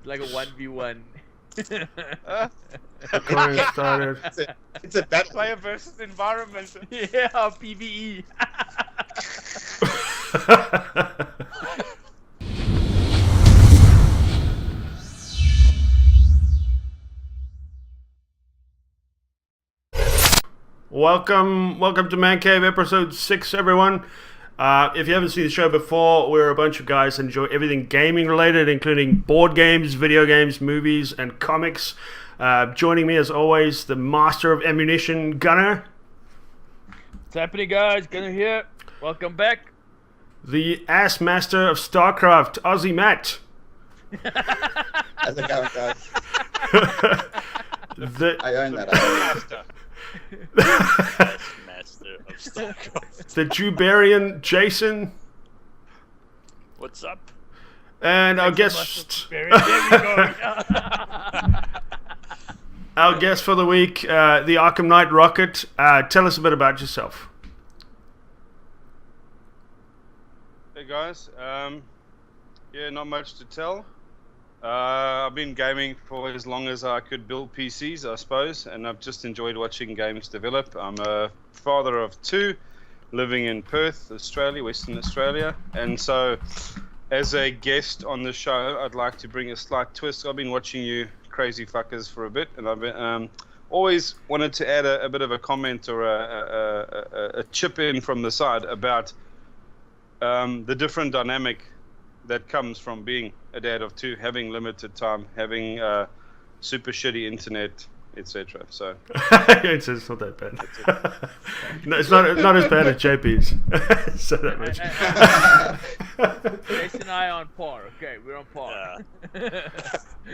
like a 1v1. Started. It's a battle. Player versus environment. Yeah, PvE. Welcome to Man Cave episode 6, everyone. If you haven't seen the show before, we're a bunch of guys that enjoy everything gaming related, including board games, video games, movies, and comics. Joining me as always, the master of ammunition, Gunner. What's happening, guys? Gunner here. Welcome back. The ass master of StarCraft, Aussie Matt. How's it going, guys? I own that. Master of StarCraft. The Jubarian, Jason. What's up? And our guest... There we go. Our guest for the week, the Arkham Knight Rocket. Tell us a bit about yourself. Hey guys, yeah, not much to tell. I've been gaming for as long as I could build PCs, I suppose, and I've just enjoyed watching games develop. I'm a father of 2, living in Perth, Australia, Western Australia, and so as a guest on the show, I'd like to bring a slight twist. I've been watching you crazy fuckers for a bit, and I've been, always wanted to add a bit of a comment or a chip in from the side about the different dynamic that comes from being a dad of 2, having limited time, having super shitty internet, etc. So it's not that bad. No, it's not as bad as JP's. So that much. Jason and I are on par. Okay, we're on par.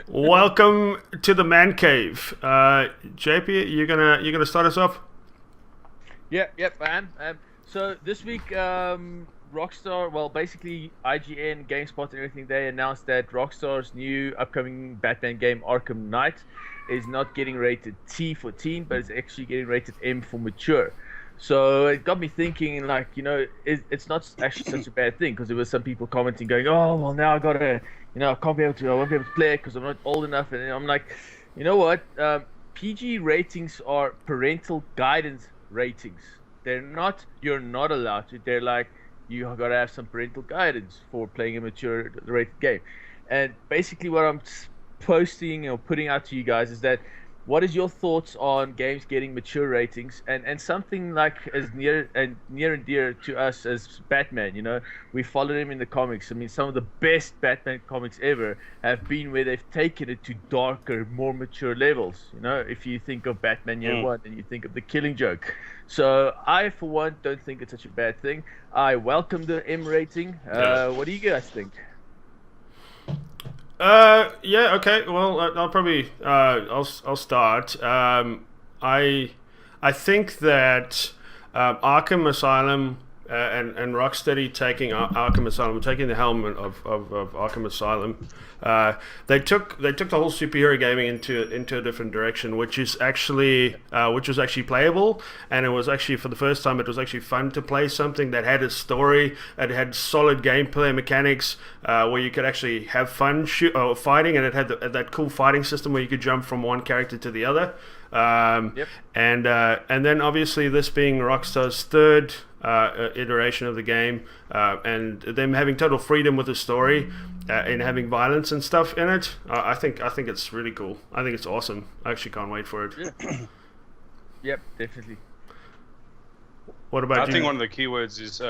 Welcome to the Man Cave. JP, you're gonna start us off? Yep, I am. So this week, Rockstar, well, basically IGN, GameSpot, and everything, they announced that Rockstar's new upcoming Batman game, Arkham Knight, is not getting rated T for teen, but it's actually getting rated M for mature. So it got me thinking, like, you know, it's not actually such a bad thing, because there were some people commenting, going, oh, well, now I won't be able to play it because I'm not old enough. And I'm like, you know what? PG ratings are parental guidance ratings. They're not, you're not allowed to. They're like, you got to have some parental guidance for playing a mature rated game. And basically what I'm posting or putting out to you guys is that, what is your thoughts on games getting mature ratings, and something like as near and dear to us as Batman? You know, we followed him in the comics. I mean, some of the best Batman comics ever have been where they've taken it to darker, more mature levels. You know, if you think of Batman Year One and you think of the Killing Joke. So I, for one, don't think it's such a bad thing. I welcome the M rating. What do you guys think? Yeah, okay. Well, I'll probably I'll start. I think that Arkham Asylum and Rocksteady taking Arkham Asylum, taking the helm of Arkham Asylum, they took the whole superhero gaming into a different direction, which was actually playable, and it was actually, for the first time, it was actually fun to play something that had a story, it had solid gameplay mechanics, where you could actually have fun fighting, and it had that cool fighting system where you could jump from one character to the other. Yep. And then obviously this being Rockstar's third iteration of the game, and them having total freedom with the story, and having violence and stuff in it, I think it's really cool. I think it's awesome. I actually can't wait for it. Yeah. Yep, definitely. What about you? I think one of the keywords is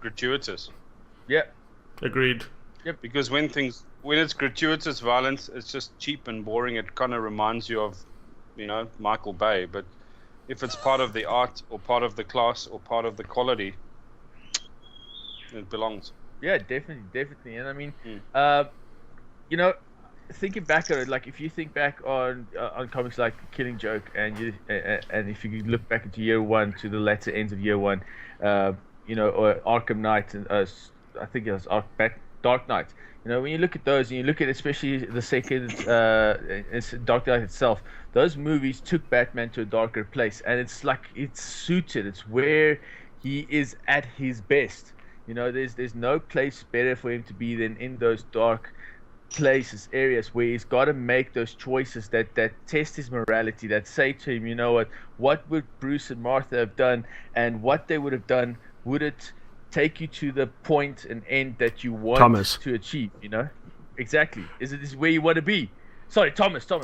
gratuitous. Yep. Agreed. Yep. Because when it's gratuitous violence, it's just cheap and boring. It kind of reminds you of, you know, Michael Bay. But if it's part of the art or part of the class or part of the quality, it belongs. Yeah, definitely. And I mean, you know, thinking back on it, like if you think back on comics like Killing Joke, and if you look back into Year One, to the latter ends of Year One, you know, or Arkham Knight, and I think it was Dark Knight. You know, when you look at those, and you look at especially the second Dark Knight itself, those movies took Batman to a darker place, and it's like it's suited. It's where he is at his best. You know, there's no place better for him to be than in those dark places, areas where he's got to make those choices that test his morality, that say to him, you know what would Bruce and Martha have done, and what they would have done, would it take you to the point and end that you want Thomas. to achieve, Exactly. Is it where you want to be? Sorry, Thomas. Sorry.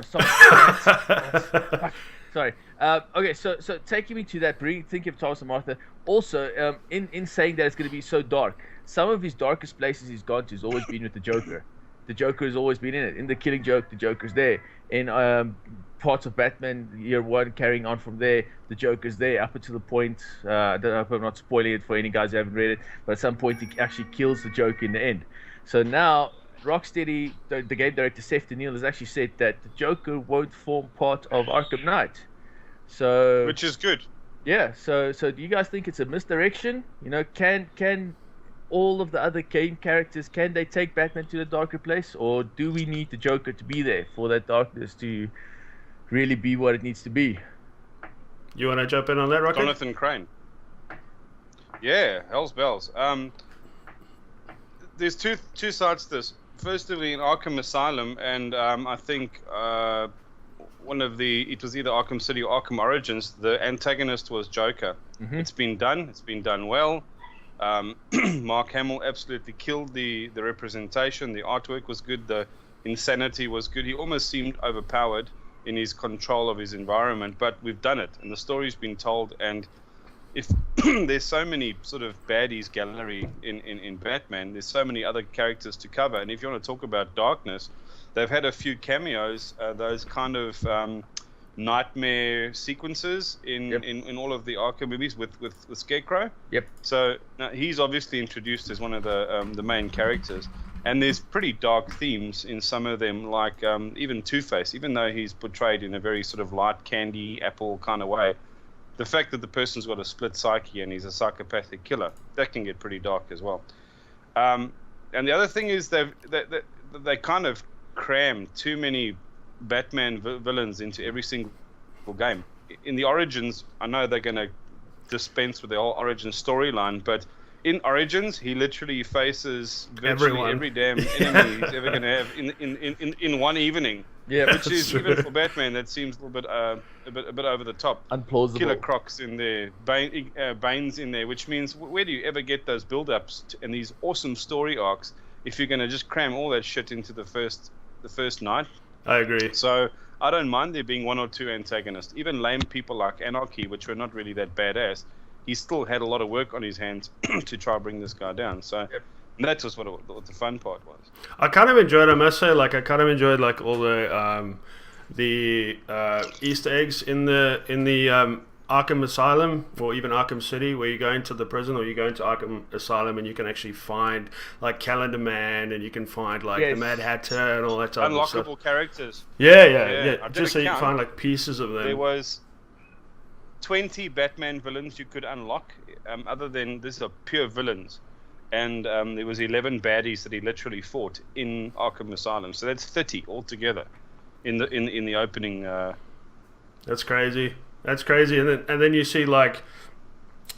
Okay, so taking me to that, thinking of Thomas and Martha, also, in saying that it's going to be so dark, some of his darkest places he's gone to has always been with the Joker. The Joker has always been in it. In The Killing Joke, the Joker's there. In parts of Batman Year One, carrying on from there, the Joker's there up until the point. I don't know if I'm not spoiling it for any guys who haven't read it, but at some point he actually kills the Joker in the end. So now Rocksteady, the game director Seth Daniel, has actually said that the Joker won't form part of Arkham Knight. So, which is good. Yeah. So do you guys think it's a misdirection? Can all of the other game characters, can they take Batman to the darker place, or do we need the Joker to be there for that darkness to really be what it needs to be? You want to jump in on that, Rocky? Jonathan Crane. Yeah, hell's bells. There's two sides to this. Firstly, in Arkham Asylum, and I think it was either Arkham City or Arkham Origins, the antagonist was Joker. Mm-hmm. It's been done well. Mark Hamill absolutely killed the representation. The artwork was good. The insanity was good. He almost seemed overpowered in his control of his environment, but we've done it, and the story's been told. And if there's so many sort of baddies gallery in Batman, there's so many other characters to cover. And if you want to talk about darkness, they've had a few cameos, those kind of nightmare sequences in all of the Arkham movies with Scarecrow. Yep. So now he's obviously introduced as one of the main characters, and there's pretty dark themes in some of them, like even Two-Face, even though he's portrayed in a very sort of light candy apple kind of way. The fact that the person's got a split psyche and he's a psychopathic killer, that can get pretty dark as well. And the other thing is they kind of cram too many Batman villains into every single game. In the Origins, I know they're going to dispense with the whole Origins storyline, but in Origins, he literally faces virtually every damn enemy he's ever going to have in one evening. Yeah, which is true. Even for Batman, that seems a little bit a bit over the top. Unplausible. Killer Croc's in there, Bane's in there, which means where do you ever get those build-ups and these awesome story arcs if you're going to just cram all that shit into the first night? I agree. So I don't mind there being one or two antagonists. Even lame people like Anarchy, which were not really that badass, he still had a lot of work on his hands to try and bring this guy down. So that was what the fun part was. I kind of enjoyed, I must say, all the Easter eggs in the Arkham Asylum, or even Arkham City, where you go into the prison or you go into Arkham Asylum and you can actually find like Calendar Man, and you can find like the Mad Hatter and all that type of stuff. Unlockable characters. Yeah. Just so you can find like pieces of them. There was 20 Batman villains you could unlock, other than these are pure villains. And there was 11 baddies that he literally fought in Arkham Asylum. So that's 30 altogether in the opening. That's crazy. And then you see like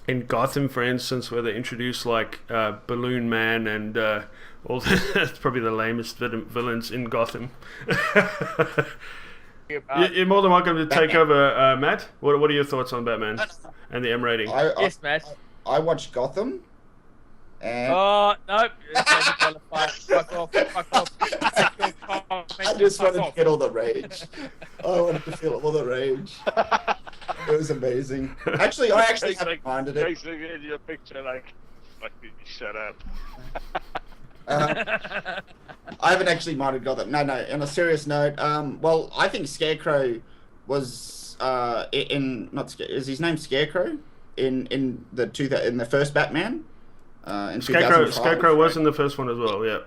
in Gotham, for instance, where they introduce like Balloon Man and all that's probably the lamest villains in Gotham. You're more than welcome to take over, Matt. What are your thoughts on Batman and the M rating? Yes, Matt. I watched Gotham. And no, fuck off. I just wanted to get all the rage. I wanted to feel all the rage. It was amazing. I actually haven't minded it. Basically in your picture, like, fucking shut up. I haven't actually minded Gotham. No. On a serious note, well, I think Scarecrow was is his name Scarecrow in the first Batman? Scarecrow was in the first one as well. Yeah.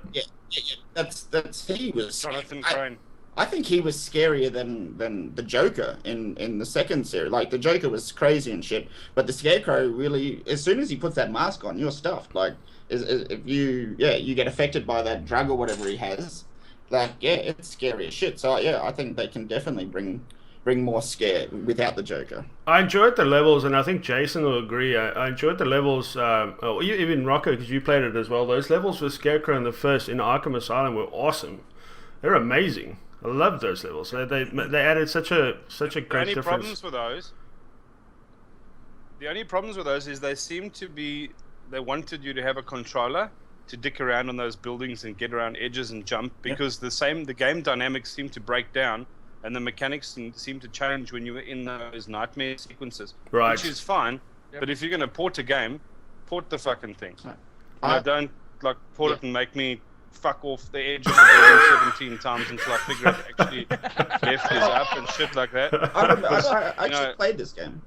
That's he was. Jonathan Crane. I think he was scarier than the Joker in the second series. Like, the Joker was crazy and shit, but the Scarecrow really, as soon as he puts that mask on, you're stuffed. Like, if you get affected by that drug or whatever he has, like, it's scary as shit. So I think they can definitely bring more scare without the Joker. I enjoyed the levels, and I think Jason will agree. I enjoyed the levels, even Rocco, because you played it as well. Those levels with Scarecrow in Arkham Asylum were awesome. they're amazing. I love those levels. They added such a great difference. The only problems with those is they wanted you to have a controller to dick around on those buildings and get around edges and jump, because the game dynamics seem to break down and the mechanics seem to change when you're in those nightmare sequences. Right. Which is fine, but if you're going to port a game, port the fucking thing. Don't port it and make me fuck off the edge of the building 17 times until I figure out actually left is up and shit like that. I actually played this game.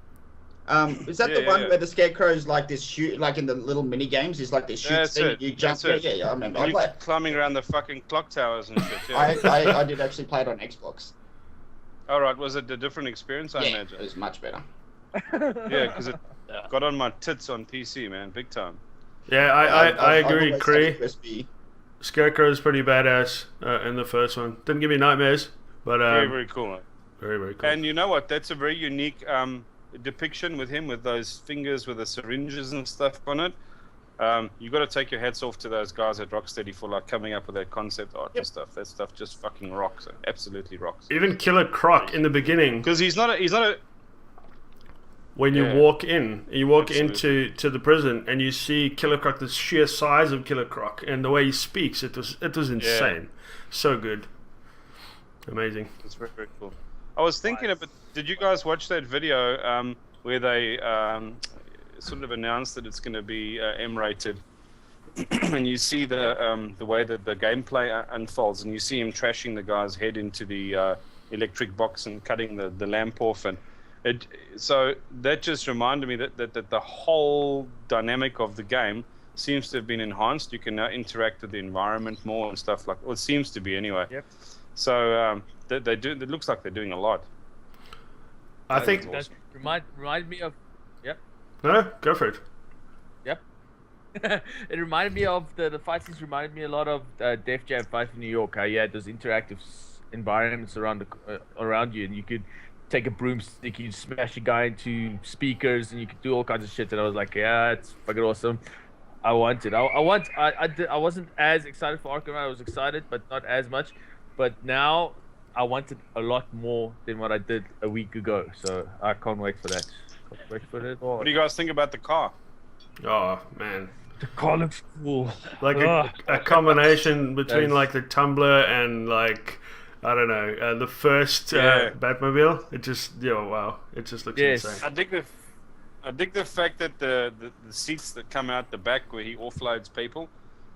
Is that the one where the scarecrow's like this shoot, like in the little mini games? Is like this shoot thing you jump? Yeah, I remember. You climbing around the fucking clock towers and shit. Yeah. I did actually play it on Xbox. All right, was it a different experience? I imagine it was much better. Yeah, because it got on my tits on PC, man, big time. Yeah, I agree, Cree. Scarecrow is pretty badass in the first one. Didn't give me nightmares, but very cool, man. Very cool. And you know what? That's a very unique depiction with him, with those fingers with the syringes and stuff on it. You got to take your hats off to those guys at Rocksteady for like coming up with that concept art and stuff. That stuff just fucking rocks. It absolutely rocks. Even Killer Croc in the beginning, because he's not a. When you walk into the prison and you see Killer Croc, the sheer size of Killer Croc and the way he speaks, it was insane. So good. Amazing. It's very, very cool. I was thinking about, did you guys watch that video where they sort of announced that it's going to be M-rated? And you see the way that the gameplay unfolds, and you see him trashing the guy's head into the electric box and cutting the lamp off, and so that just reminded me that the whole dynamic of the game seems to have been enhanced. You can now interact with the environment more and stuff like. Well, it seems to be anyway. Yep. So they do. It looks like they're doing a lot. I think that reminded me of. Yep. No, go for it. Yep. It reminded me of the fight scenes. Reminded me a lot of Def Jam Fight in New York. How you had those interactive environments around you, and you could take a broomstick, you smash a guy into speakers, and you could do all kinds of shit. And I was like, yeah, it's fucking awesome. I want it. I wasn't as excited for Arkham. I was excited, but not as much. But now I want it a lot more than what I did a week ago. So I can't wait for that. Can't wait for it all. What do you guys think about the car? Oh man, the car looks cool. Like a combination between like the Tumbler and like, I don't know, the first Batmobile. It just, wow, it just looks insane. I dig the fact that the seats that come out the back where he offloads people,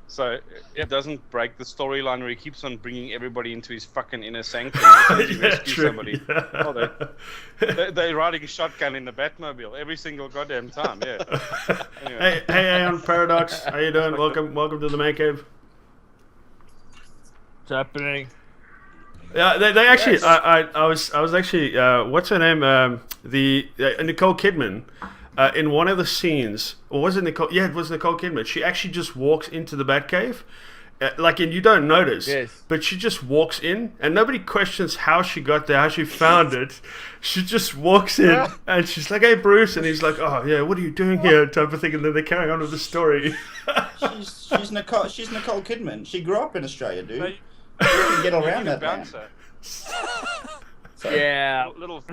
so it doesn't break the storyline where he keeps on bringing everybody into his fucking inner sanctum to rescue somebody. Yeah. Oh, they're riding a shotgun in the Batmobile every single goddamn time. Yeah. Anyway. Hey, on Paradox, how you doing? Welcome to the Man Cave. What's happening? Yeah, they actually. Yes. I was actually. What's her name? The Nicole Kidman. In one of the scenes, or was it Nicole? Yeah, it was Nicole Kidman. She actually just walks into the Batcave, and you don't notice. Yes. But she just walks in, and nobody questions how she got there, how she found it. She just walks in, and she's like, "Hey, Bruce," and he's like, "Oh yeah, what are you doing here?" type of thing, and then they're carrying on with the story. she's Nicole Kidman. She grew up in Australia, dude. You can get around that, man. So, yeah. Little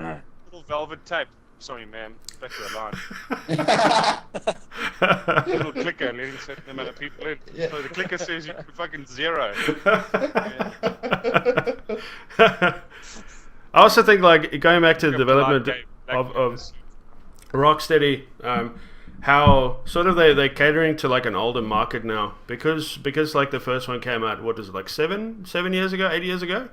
velvet tape. Sorry, man. Back to the line. Little clicker letting certain amount of people in. Yeah. So the clicker says you can fucking 0. I also think, like, going back to the development of Rocksteady, how sort of they're catering to like an older market now, because like the first one came out, what is it, like 7 years ago, 8 years ago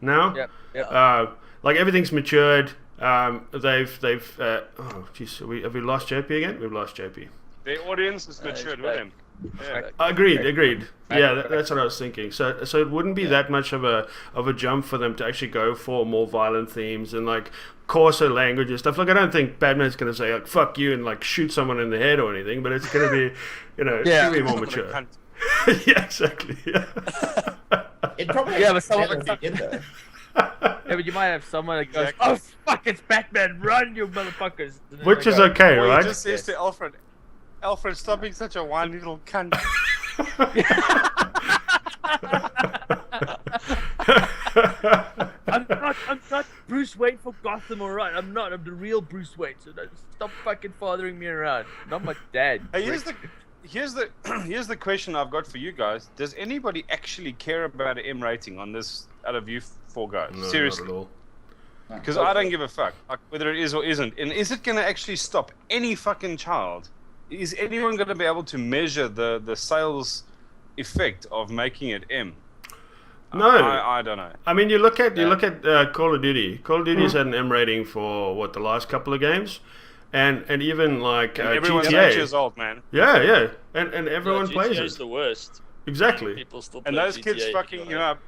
now. Yep. Like everything's matured. They've oh jeez, have we lost JP again? We've lost JP. The audience is matured with him. Yeah. Agreed. Yeah, that's what I was thinking. So it wouldn't be that much of a jump for them to actually go for more violent themes and like coarser language and stuff. Like, I don't think Batman's going to say like "fuck you" and like shoot someone in the head or anything, but it's going to be, it's going to be more mature. Yeah, exactly. It probably but someone like in there. Yeah, but you might have someone that goes, "Oh fuck, it's Batman! Run, you motherfuckers!" Which is okay, or right? He just says to Alfred, stop being such a whiny little cunt. I'm not Bruce Wayne for Gotham, alright? I'm not. I'm the real Bruce Wayne. So don't stop fucking fathering me around. Not my dad. Hey, here's the question I've got for you guys. Does anybody actually care about an M rating on this out of you four guys? No, Seriously. not at all. Because I don't give a fuck whether it is or isn't. And is it going to actually stop any fucking child? Is anyone going to be able to measure the sales effect of making it M? No, I don't know. I mean, you look at Call of Duty. Call of Duty's had an M rating for what, the last couple of games, and even like And everyone's GTA. 8 years old, man. Yeah, and everyone plays GTA is it. the worst. Exactly. People still play And those GTA, kids fucking you up.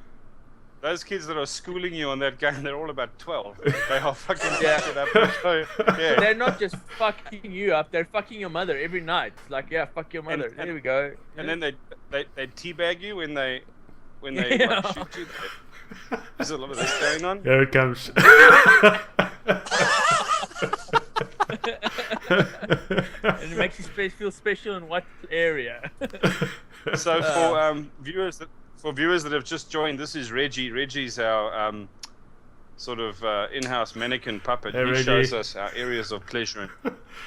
Those kids that are schooling you on that game, they're all about 12. They are fucking fucking up. So, yeah. They're not just fucking you up. They're fucking your mother every night. It's like, yeah, fuck your mother. Here we go. And then they teabag you when they Yeah. like, shoot you. There's a lot of this going on. Here it comes. And it makes you feel special in what area? So for viewers that have just joined, this is Reggie. Reggie's our sort of in-house mannequin puppet. Hey, He Reggie. shows us our areas of pleasure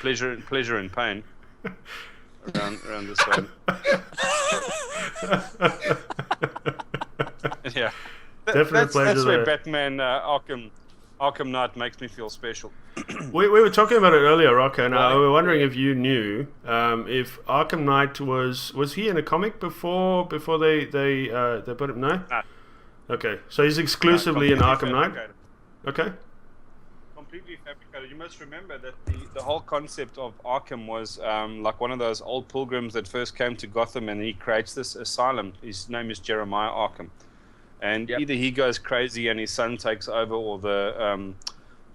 and pain around this one. Yeah, Definite pleasure that's where there. Batman Arkham Knight makes me feel special. We were talking about it earlier, Rocco, and we were wondering if you knew if Arkham Knight was he in a comic before they put him? No. No. Okay, so he's exclusively in Arkham Knight. Okay. Completely fabricated. You must remember that the whole concept of Arkham was like one of those old pilgrims that first came to Gotham, and he creates this asylum. His name is Jeremiah Arkham, and either he goes crazy and his son takes over, or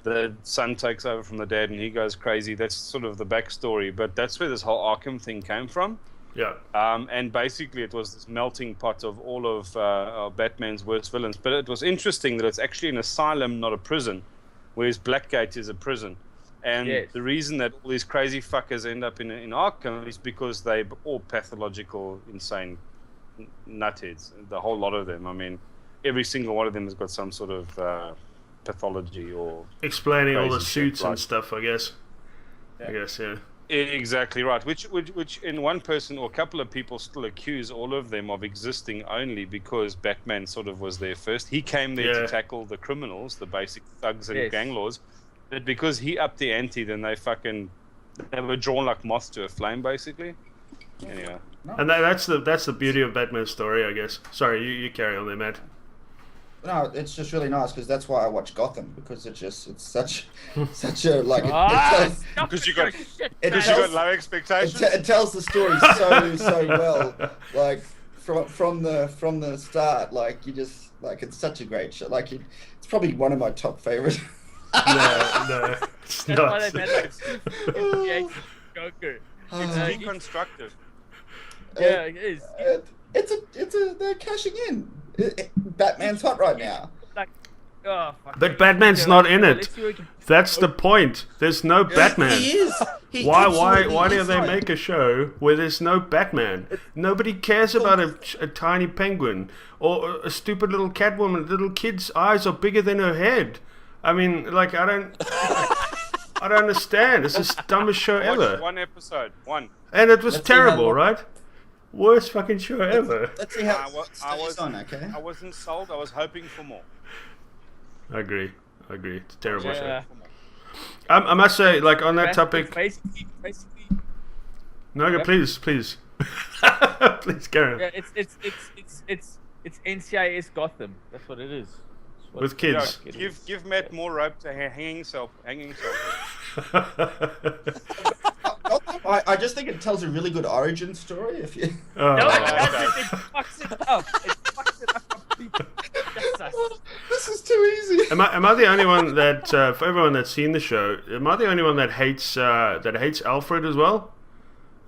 the son takes over from the dad and he goes crazy. That's sort of the backstory, but that's where this whole Arkham thing came from. Yeah. And basically it was this melting pot of all of Batman's worst villains. But it was interesting that it's actually an asylum, not a prison, whereas Blackgate is a prison. And the reason that all these crazy fuckers end up in Arkham is because they're all pathological, insane nutheads. The whole lot of them. I mean, every single one of them has got some sort of pathology or Explaining all the crazy suits shit, and like- stuff, I guess. I guess, yeah. Exactly right. Which in one person or a couple of people still accuse all of them of existing only because Batman sort of was there first. He came there to tackle the criminals, the basic thugs and gang lords. But because he upped the ante, then they were drawn like moths to a flame, basically. Anyway. And that's the beauty of Batman's story, I guess. Sorry, you carry on there, Matt. No, it's just really nice because that's why I watch Gotham, because it's such a like Because you got tells- low expectations. it tells the story so well, like from the start. Like you just like it's such a great show. Like it's probably one of my top favorite. No, it's That's why not. they made like 258 Joker. It's deconstructive. Yeah, it is. It's a they're cashing in. Batman's hot right now. Like, oh, fuck. But Batman's not in it. That's the point. There's no Batman. He is. Why do is they right. make a show where there's no Batman? Nobody cares about a tiny penguin or a stupid little Catwoman. Little kid's eyes are bigger than her head. I mean, like, I don't understand. It's the dumbest show ever. One episode. One. And it was Let's see how terrible, long- right? Worst fucking show ever. Let's see how I it was stays on. Okay. I wasn't sold. I was hoping for more. I agree. It's a terrible show. Yeah. I must say, like, on that topic... Basically, No, Yep. please. Please carry on. yeah, it's NCIS Gotham. That's what it is. That's what With kids. it is. Give Matt more rope to hanging himself. I just think it tells a really good origin story. If you. Oh. No, it doesn't. It fucks it up. It fucks it up completely. That's us. This is too easy. Am I the only one that for everyone that's seen the show? Am I the only one that hates Alfred as well?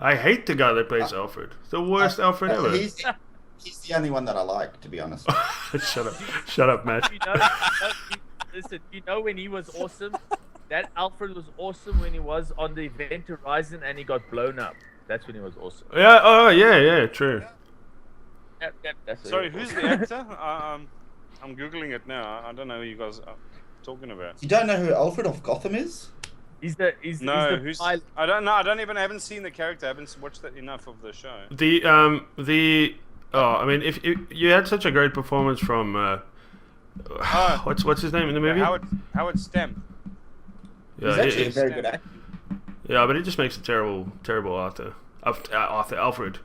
I hate the guy that plays Alfred. The worst Alfred ever. He's the only one that I like, to be honest. Shut up, Matt. Listen, you know when he was awesome? That Alfred was awesome when he was on the Event Horizon and he got blown up. That's when he was awesome. Yeah. Oh, yeah. True. Yep, that's what Sorry, he was. who's the actor? I'm googling it now. I don't know who you guys are talking about. You don't know who Alfred of Gotham is? He's No, the pilot. I don't know. I haven't seen the character. I haven't watched that enough of the show. I mean, if you had such a great performance from what's his name in the movie? Howard Stamp. Yeah, He's actually a very good actor. Yeah, but he just makes a terrible Arthur. Alfred.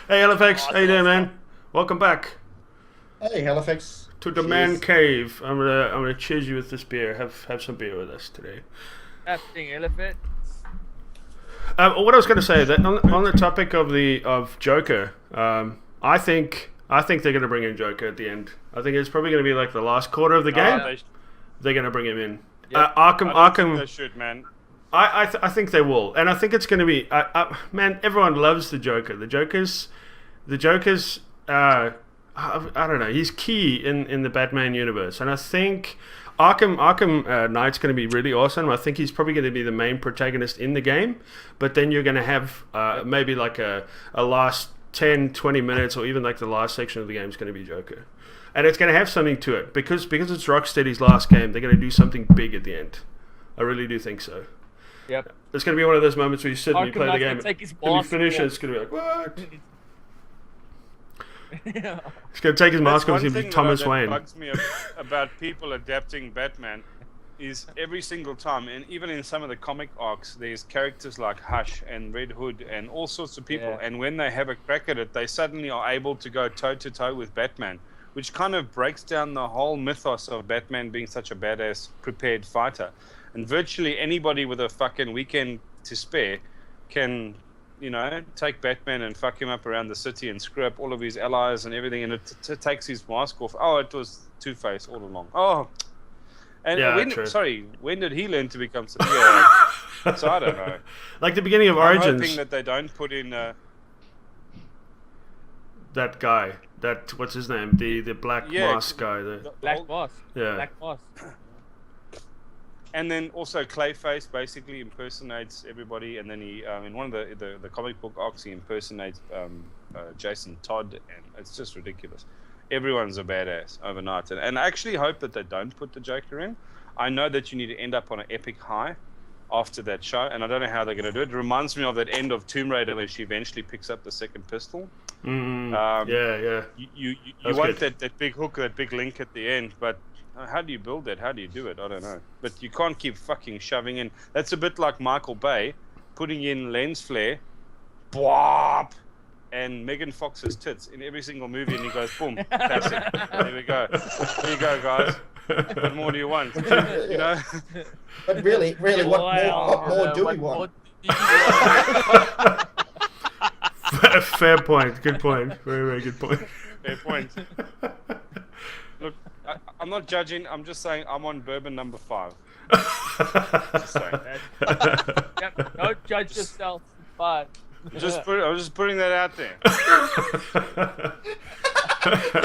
Hey, Halifax, how you doing, man? Welcome back Hey, Halifax. to the man cave. I'm gonna cheers you with this beer. Have some beer with us today. Acting elephant. What I was going to say that on the topic of Joker, I think they're going to bring in Joker at the end. I think it's probably going to be like the last quarter of the game. They're going to bring him in. Yeah. Arkham. They should, man. I think they will, and I think it's going to be. Man, everyone loves the Joker. The Joker's. I don't know. He's key in the Batman universe, and I think Arkham Knight's going to be really awesome. I think he's probably going to be the main protagonist in the game, but then you're going to have maybe like a last 10, 20 minutes, or even like the last section of the game is going to be Joker. And it's going to have something to it, because it's Rocksteady's last game, they're going to do something big at the end. I really do think so. Yep. It's going to be one of those moments where you sit and you play the game, take his and you finish it, it's going to be like, what? It's going to take his mask off, it's going to be Thomas Wayne. What bugs me about people adapting Batman is every single time, and even in some of the comic arcs, there's characters like Hush and Red Hood and all sorts of people, and when they have a crack at it, they suddenly are able to go toe-to-toe with Batman, which kind of breaks down the whole mythos of Batman being such a badass, prepared fighter. And virtually anybody with a fucking weekend to spare can, take Batman and fuck him up around the city and screw up all of his allies and everything, and it takes his mask off. Oh, it was Two-Face all along. Oh, and when did he learn to become so? Yeah, so I don't know. Like the beginning of I'm Origins. hoping that they don't put in that guy. What's his name? The black mask guy. Black Boss. Yeah. Black Boss. And then also Clayface basically impersonates everybody, and then he in one of the comic book arcs he impersonates Jason Todd, and it's just ridiculous. Everyone's a badass overnight, and I actually hope that they don't put the Joker in. I know that you need to end up on an epic high after that show, and I don't know how they're going to do it. It reminds me of that end of Tomb Raider where she eventually picks up the second pistol. Yeah. You want that big hook, that big link at the end, but how do you build that? How do you do it? I don't know. But you can't keep fucking shoving in. That's a bit like Michael Bay putting in lens flare, bwop, and Megan Fox's tits in every single movie, and he goes, boom, that's it. There we go. There you go, guys. What more do you want? But really, what more do we want? Fair point. Good point. Very, very good point. Fair point. Look, I'm not judging. I'm just saying I'm on bourbon number 5. Just saying. Yep, don't judge yourself. But I'm just putting that out there.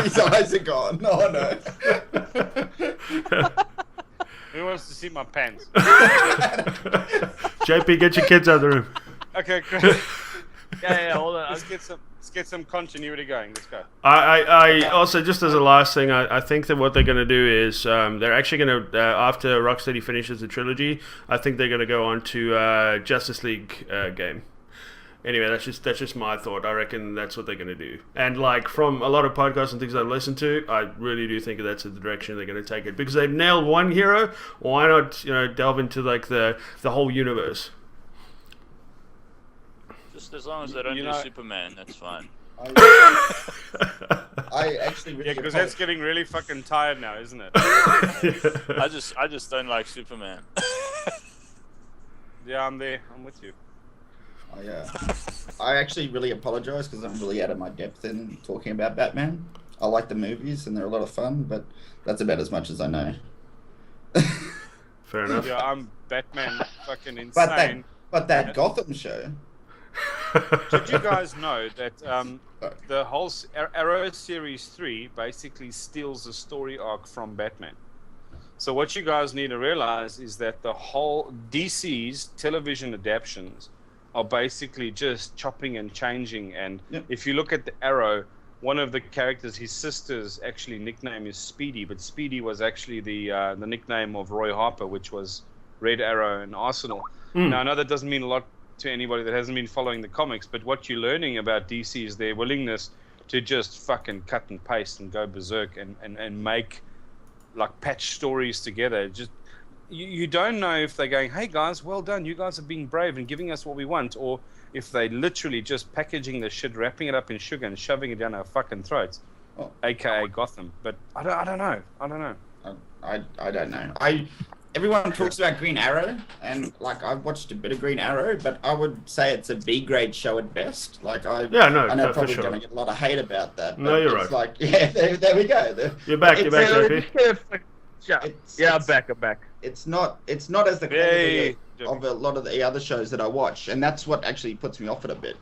His eyes are gone. No. Who wants to see my pants? JP, get your kids out of the room. Okay, great. Yeah, hold on. Let's get some continuity going. Let's go. I also, just as a last thing, I think that what they're going to do is they're actually going to, after Rocksteady finishes the trilogy, I think they're going to go on to Justice League game. Anyway, that's just my thought. I reckon that's what they're going to do. And like from a lot of podcasts and things I listen to, I really do think that's the direction they're going to take it, because they've nailed one hero. Why not delve into like the whole universe? Just as long as they don't do Superman, that's fine. I actually really because that's getting really fucking tired now, isn't it? I just don't like Superman. Yeah, I'm there. I'm with you. I actually really apologize because I'm really out of my depth in talking about Batman. I like the movies and they're a lot of fun, but that's about as much as I know. Fair enough. Yeah, I'm Batman fucking insane. But that Gotham show. Did you guys know that the whole Arrow Series 3 basically steals the story arc from Batman? So what you guys need to realize is that the whole DC's television adaptations are basically just chopping and changing. And if you look at the Arrow, one of the characters, his sister's actually nickname is Speedy, but Speedy was actually the nickname of Roy Harper, which was Red Arrow in Arsenal. Now, I know that doesn't mean a lot to anybody that hasn't been following the comics, but what you're learning about DC is their willingness to just fucking cut and paste and go berserk and make like patch stories together. Just you don't know if they're going, hey guys, well done, you guys are being brave and giving us what we want, or if they literally just packaging the shit, wrapping it up in sugar and shoving it down our fucking throats, aka Gotham. But I don't know. I don't know. Everyone talks about Green Arrow, and like I've watched a bit of Green Arrow, but I would say it's a B grade show at best. Like I know probably sure. going to get a lot of hate about that. But no, you're it's right. Like there we go. You're back, JP. I'm back. It's not as the quality of a lot of the other shows that I watch, and that's what actually puts me off it a bit.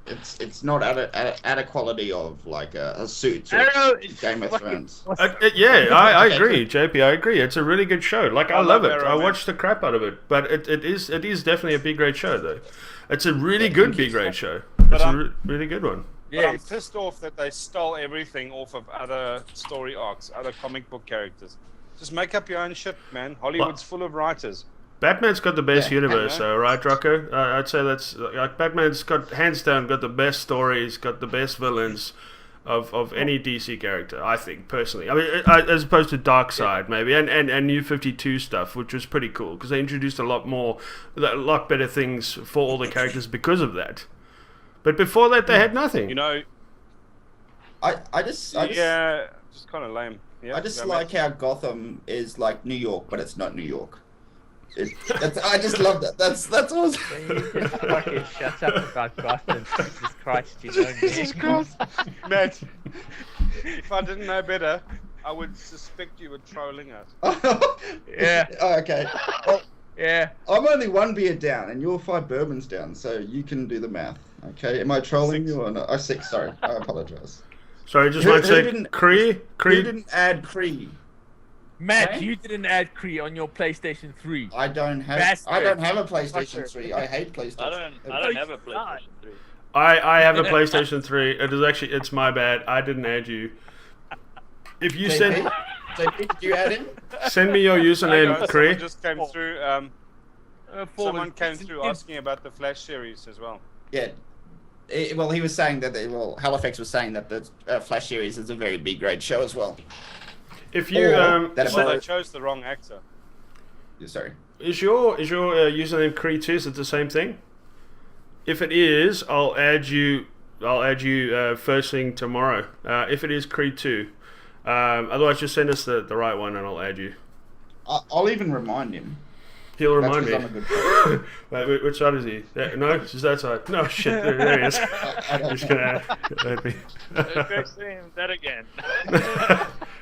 It's not at a quality of like a Suits or Game of Thrones. I agree, JP. I agree. It's a really good show. Like I love it. I watched the crap out of it. But it is definitely a B grade show though. It's a really good B grade show. It's a really good one. Yeah, I'm pissed off that they stole everything off of other story arcs, other comic book characters. Just make up your own shit, man. Hollywood's full of writers. Batman's got the best universe, though, right, Rocco? I'd say that's like Batman's got hands down got the best stories, got the best villains of any DC character. I think personally, I mean, as opposed to Darkseid maybe, and New 52 stuff, which was pretty cool because they introduced a lot better things for all the characters because of that. But before that, they had nothing. You know, I just kind of lame. Yeah, I just like how Gotham is like New York, but it's not New York. I just love that. That's awesome. You just fucking shut up about Gotham. Jesus Christ, you know me. Jesus Christ. Matt, if I didn't know better, I would suspect you were trolling us. Yeah. Oh, okay. Well, yeah. I'm only one beer down, and you're 5 bourbons down, so you can do the math. Okay? Am I trolling you or not? Oh, 6. Sorry. I apologize. Sorry, just want to say Cree? Who didn't add Cree? Matt, you didn't add Cree on your PlayStation 3. I don't have a PlayStation 3. I hate PlayStation. I don't have a PlayStation 3. I have a PlayStation 3. It's my bad. I didn't add you. If you JP, did you add him? Send me your username, Cree. Someone just came through. Someone came through asking about the Flash series as well. Yeah. Well, he was saying that. Halifax was saying that the Flash series is a very B grade show as well. If you they chose the wrong actor. Sorry. Is your username Cree too? Is it the same thing? If it is, I'll add you first thing tomorrow. If it is Cree 2, otherwise just send us the right one and I'll add you. I'll even remind him. He'll remind me. I'm a good player. Wait, which side is he? No, it's that side. No, shit, there he is. I'm just gonna add me. Craig's saying that again.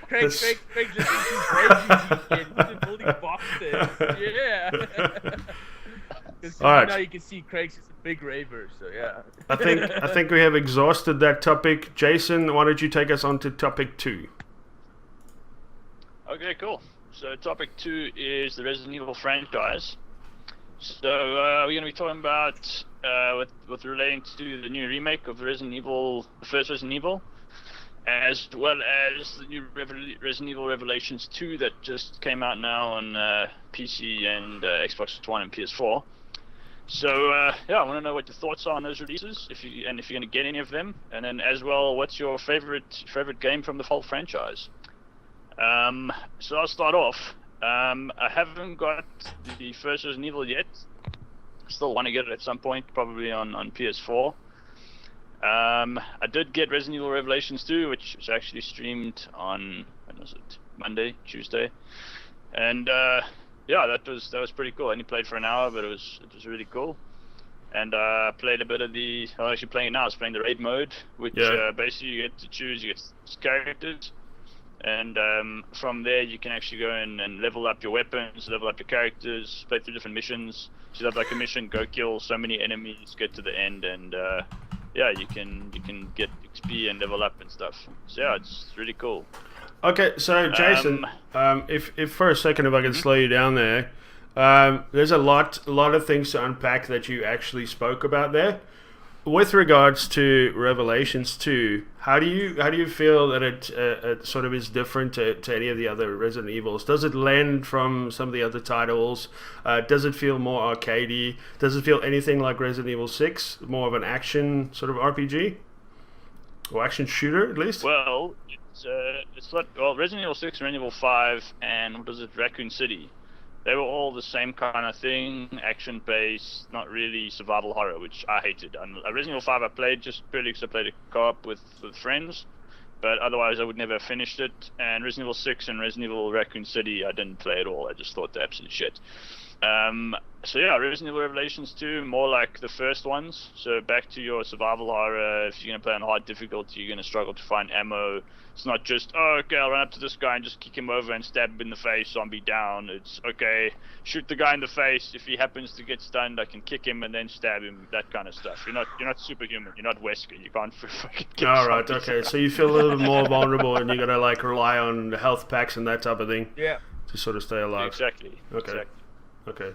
Craig just thinks he's crazy and he's building boxes. Yeah. Because now you can see Craig's just a big raver, so yeah. I think we have exhausted that topic. Jason, why don't you take us on to topic 2? Okay, cool. So topic 2 is the Resident Evil franchise. So we're going to be talking about with relating to the new remake of Resident Evil, the first Resident Evil, as well as the new Resident Evil Revelations 2 that just came out now on PC and Xbox One and PS4. So I want to know what your thoughts are on those releases, if you're going to get any of them, and then as well, what's your favorite game from the whole franchise? So I'll start off. I haven't got the first Resident Evil yet. Still want to get it at some point, probably on PS4. I did get Resident Evil Revelations 2, which was actually streamed on, when was it? Monday, Tuesday, and that was pretty cool. I only played for an hour, but it was really cool. And played a bit of actually playing it now. I was playing the raid mode, which basically you get to choose. You get characters. And from there you can actually go in and level up your weapons, level up your characters, play through different missions. So you have like a mission, go kill so many enemies, get to the end, and you can get XP and level up and stuff. So yeah, it's really cool. Okay, so Jason, if for a second if I can slow you down there, there's a lot of things to unpack that you actually spoke about there. with regards to Revelations 2, how do you feel that it sort of is different to any of the other Resident Evils? Does it lend from some of the other titles? Does it feel more arcadey? Does it feel anything like Resident Evil 6, more of an action sort of RPG or action shooter at least? Well, it's not. Well, Resident Evil 6, Resident Evil 5, and what was it, Raccoon City? They were all the same kind of thing, action-based, not really survival horror, which I hated. And Resident Evil 5 I played just purely because I played a co-op with friends, but otherwise I would never have finished it. And Resident Evil 6 and Resident Evil Raccoon City I didn't play at all. I just thought they're absolute shit. So yeah, Resident Evil Revelations 2, more like the first ones. So back to your survival horror. If you're going to play on hard difficulty, you're going to struggle to find ammo. It's not just, oh, okay, I'll run up to this guy and just kick him over and stab him in the face, zombie down. It's, okay, shoot the guy in the face. If he happens to get stunned, I can kick him and then stab him, that kind of stuff. You're not superhuman. You're not Wesker. You can't fucking kill All right, okay. So you feel a little bit more vulnerable and you got to like rely on health packs and that type of thing. Yeah. To sort of stay alive. Exactly. Okay. Exactly. Okay.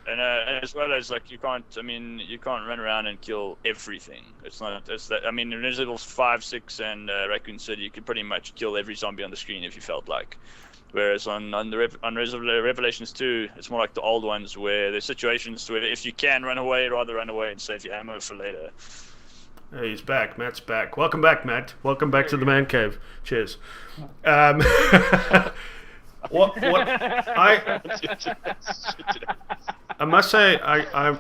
And as well as like you can't run around and kill everything. It's that. I mean, in Resident Evil 5, 6, and Raccoon City, you could pretty much kill every zombie on the screen if you felt like. Whereas on Revelations 2, it's more like the old ones where there's situations where if you can run away, rather run away and save your ammo for later. Hey, he's back. Matt's back. Welcome back, Matt. Welcome back to the man cave. Cheers. What I must say, I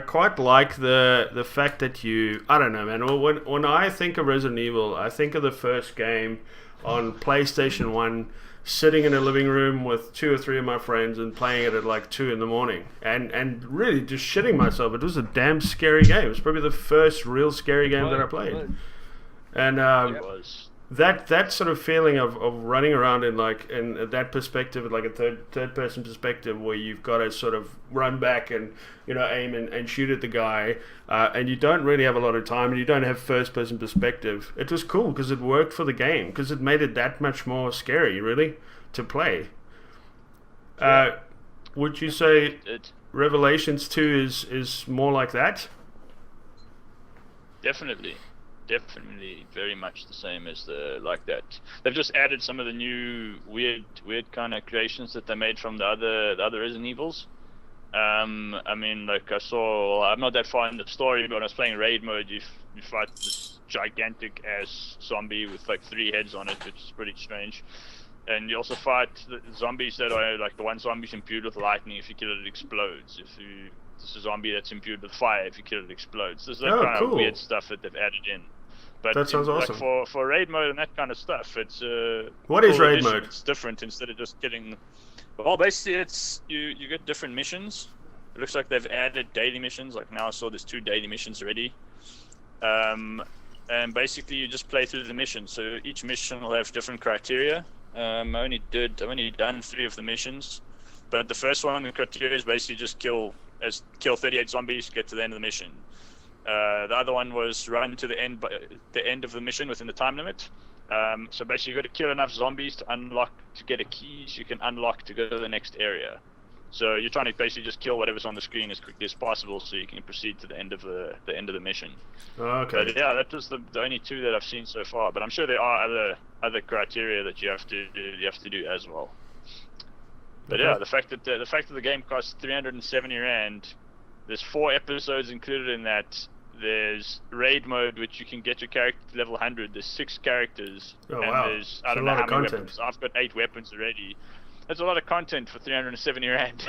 quite like the fact that you, I don't know, man. When I think of Resident Evil, I think of the first game on PlayStation 1, sitting in a living room with 2 or 3 of my friends and playing it at like 2 in the morning, and really just shitting myself. It was a damn scary game. It was probably the first real scary game that I played, and It was. that sort of feeling of running around in that perspective, like a third person perspective, where you've got to sort of run back and aim and shoot at the guy, and you don't really have a lot of time and you don't have first person perspective. It was cool because it worked for the game, because it made it that much more scary, really, to play. Would you say Revelations 2 is more like that? Definitely very much the same as like that. They've just added some of the new weird kind of creations that they made from the other Resident Evils. I mean, like I'm not that far in the story, but when I was playing raid mode, you fight this gigantic ass zombie with like 3 heads on it, which is pretty strange. And you also fight the zombies that are like, the one zombie's imbued with lightning. If you kill it, it explodes. This is a zombie that's imbued with fire. If you kill it, it explodes. There's that kind of weird stuff that they've added in. But that sounds awesome. Like for raid mode and that kind of stuff, it's what is raid mode? It's different. Instead of just killing, well, basically it's you get different missions. It looks like they've added daily missions. Like now I saw there's 2 daily missions already. And basically you just play through the missions. So each mission will have different criteria. I've only done 3 of the missions, but the first one, the criteria is basically just kill 38 zombies, get to the end of the mission. The other one was run to the end of the mission within the time limit. So basically you got to kill enough zombies to get a key so you can unlock to go to the next area. So you're trying to basically just kill whatever's on the screen as quickly as possible so you can proceed to the end of the mission. Okay. But yeah, that was the only 2 that I've seen so far. But I'm sure there are other criteria that you have to do as well. But yeah, the fact that the game costs 370 rand, there's 4 episodes included in that. There's raid mode, which you can get your character to level 100. There's 6 characters, and there's I don't know how many weapons. I've got 8 weapons already. That's a lot of content for 370 rand.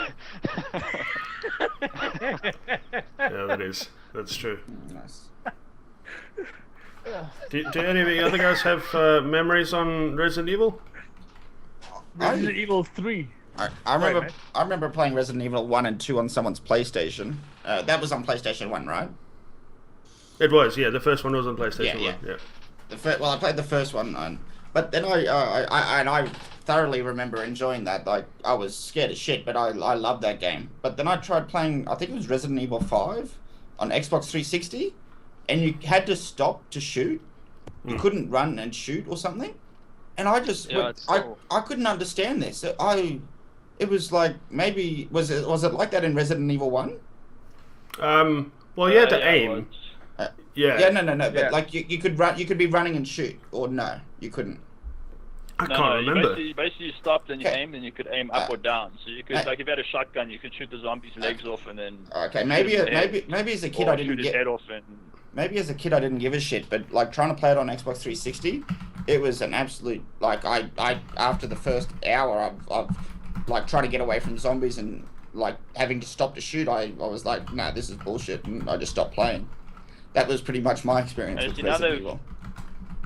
Yeah, that's true. Nice. Do any of the other guys have memories on Resident Evil? Resident Evil 3. I remember playing Resident Evil 1 and 2 on someone's PlayStation. That was on PlayStation 1, right? It was, yeah. The first one was on PlayStation 1. Yeah. I played the first one, but then I thoroughly remember enjoying that. Like, I was scared as shit, but I loved that game. But then I tried playing, I think it was Resident Evil 5 on Xbox 360, and you had to stop to shoot. You couldn't run and shoot or something. And I just I couldn't understand this. It was like, maybe was it like that in Resident Evil 1? Well, you had to aim. Yeah, no. But Yeah. like you could run, you could be running and shoot, or no, you couldn't. I No, can't remember. You basically stopped and you Okay. aimed, and you could aim up or down. So you could, Uh, like, if you had a shotgun, you could shoot the zombie's legs off, and then Okay, maybe shoot his head, maybe as a kid or I didn't shoot his get. head off, and Maybe as a kid I didn't give a shit, but like trying to play it on Xbox 360, it was an absolute like I after the first hour I've like trying to get away from zombies and like having to stop to shoot. I was like, nah, this is bullshit, and I just stopped playing. That was pretty much my experience And with it's another- Resident Evil.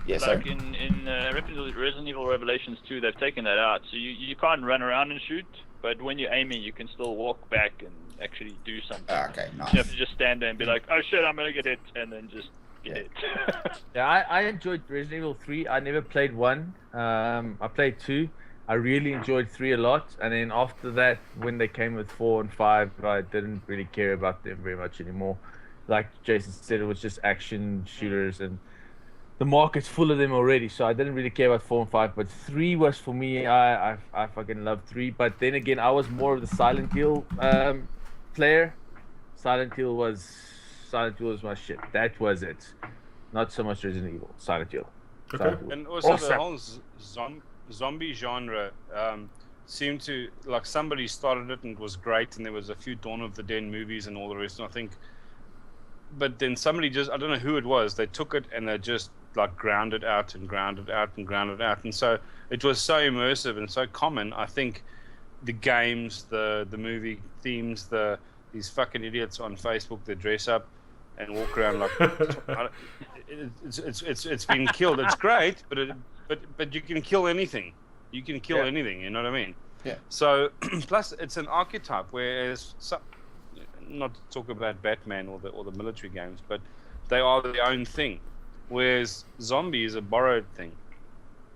Yeah, like so in Resident Evil Revelations 2, they've taken that out. So you can't run around and shoot, but when you're aiming, you can still walk back and actually do something. okay, nice. You have to just stand there and be like, oh shit, I'm gonna get hit, and then just get hit. Yeah, I enjoyed Resident Evil 3. I never played 1. I played 2. I really enjoyed 3 a lot. And then after that, when they came with 4 and 5, I didn't really care about them very much anymore. Like Jason said, it was just action shooters, and the market's full of them already. So I didn't really care about 4 and 5. But 3 was for me. I fucking loved 3. But then again, I was more of the Silent Hill player. Silent Hill was my shit. That was it. Not so much Resident Evil. Silent Hill. Okay. Silent Hill. And also Awesome. the whole zombie genre seemed to, like, somebody started it and it was great, and there was a few Dawn of the Dead movies and all the rest, and I think, but then somebody just, I don't know who it was, they took it and they just like ground it out, and so it was so immersive and so common. I think the games, the movie themes, these fucking idiots on Facebook that dress up and walk around like it's been killed. It's great, but you can kill anything. You can kill anything. You know what I mean? Yeah. So plus it's an archetype, whereas not to talk about Batman or the military games, but they are their own thing. Whereas zombie is a borrowed thing,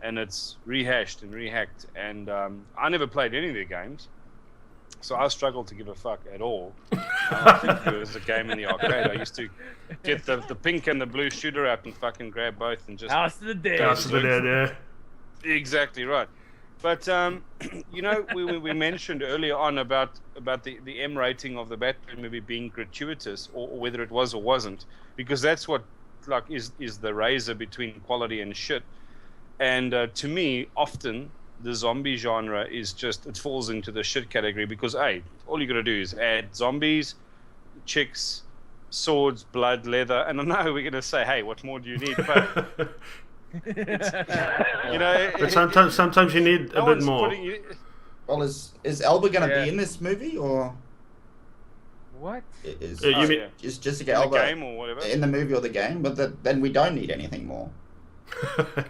and it's rehashed and rehacked. And I never played any of their games, so I struggled to give a fuck at all. I think there was a game in the arcade. I used to get the pink and the blue shooter out and fucking grab both and just. House of the Dead. House of the Dead, yeah. Exactly right. But you know, we mentioned earlier on about the M rating of the Batman movie being gratuitous, or whether it was or wasn't, because that's what like is the razor between quality and shit. And to me, often the zombie genre is just, it falls into the shit category, because all you gotta do is add zombies, chicks, swords, blood, leather, and I know we're gonna say, hey, what more do you need? But you know, But sometimes you need a bit more. Well, is Elba gonna Yeah. be in this movie, or What? is You mean- is Jessica the Alba game or whatever? in the movie or the game? But then we don't need anything more.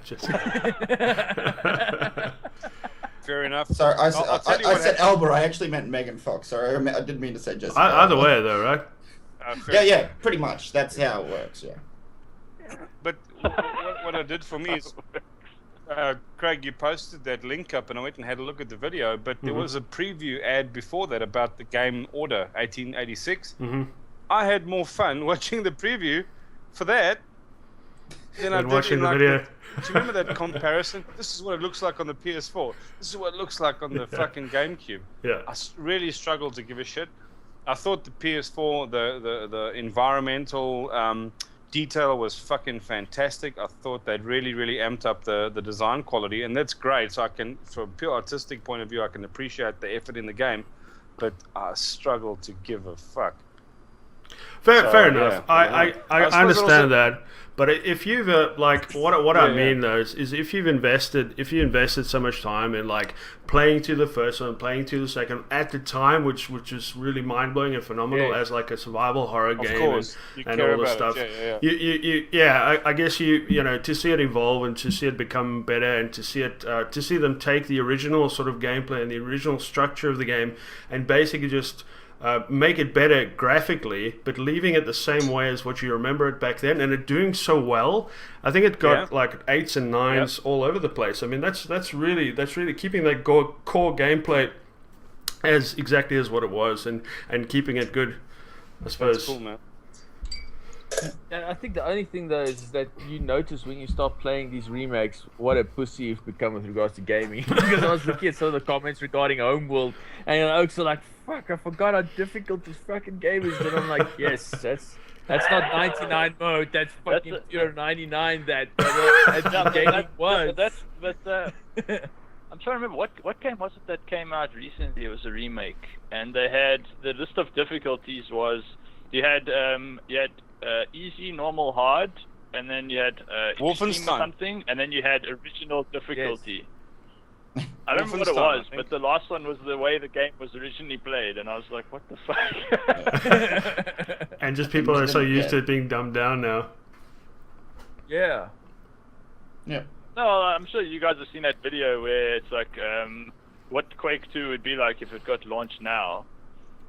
Just- Fair enough. Sorry, I I'll tell you I what said Elba. I actually meant Megan Fox. Sorry, I didn't mean to say Jessica. Either Alba. way, though, right? Yeah, pretty much. That's how it works. Yeah. But what I did for me is, Craig, you posted that link up, and I went and had a look at the video. But there was a preview ad before that about the game Order 1886. Mm-hmm. I had more fun watching the preview for that than I And did watching in, the like, video. Do you remember that comparison? This is what it looks like on the PS4. This is what it looks like on the fucking GameCube. Yeah. I really struggled to give a shit. I thought the PS4, the environmental detail was fucking fantastic. I thought they'd really amped up the design quality, and that's great. So I can, from a pure artistic point of view, I can appreciate the effort in the game, but I struggle to give a fuck. Fair enough. yeah. I suppose understand also- that, but if you've like what I Yeah, mean though is if you invested so much time in like playing to the first one, playing to the second at the time, which is really mind blowing and phenomenal Yeah. as like a survival horror game, course. You and care all the about stuff. it. Yeah. I guess you know, to see it evolve and to see it become better, and to see them take the original sort of gameplay and the original structure of the game and basically just make it better graphically, but leaving it the same way as what you remember it back then, and it doing so well. I think it got like 8s and 9s all over the place. I mean, that's really keeping that core gameplay as exactly as what it was, and keeping it good, I suppose. That's cool, man. And I think the only thing though is that you notice when you start playing these remakes what a pussy you've become with regards to gaming. Because I was looking at some of the comments regarding Homeworld, and Oaks are like, "Fuck, I forgot how difficult this fucking game is." And I'm like, "Yes, That's not 99 mode. That's fucking pure 99. That gaming was. I'm trying to remember what game was it that came out recently. It was a remake, and they had the list of difficulties was you had easy, normal, hard, and then you had extreme something, and then you had original difficulty. Yes. I don't remember what it was, but the last one was the way the game was originally played, and I was like, what the fuck? And just people are so used to it being dumbed down now. Yeah. Yeah. No, I'm sure you guys have seen that video where it's like what Quake 2 would be like if it got launched now.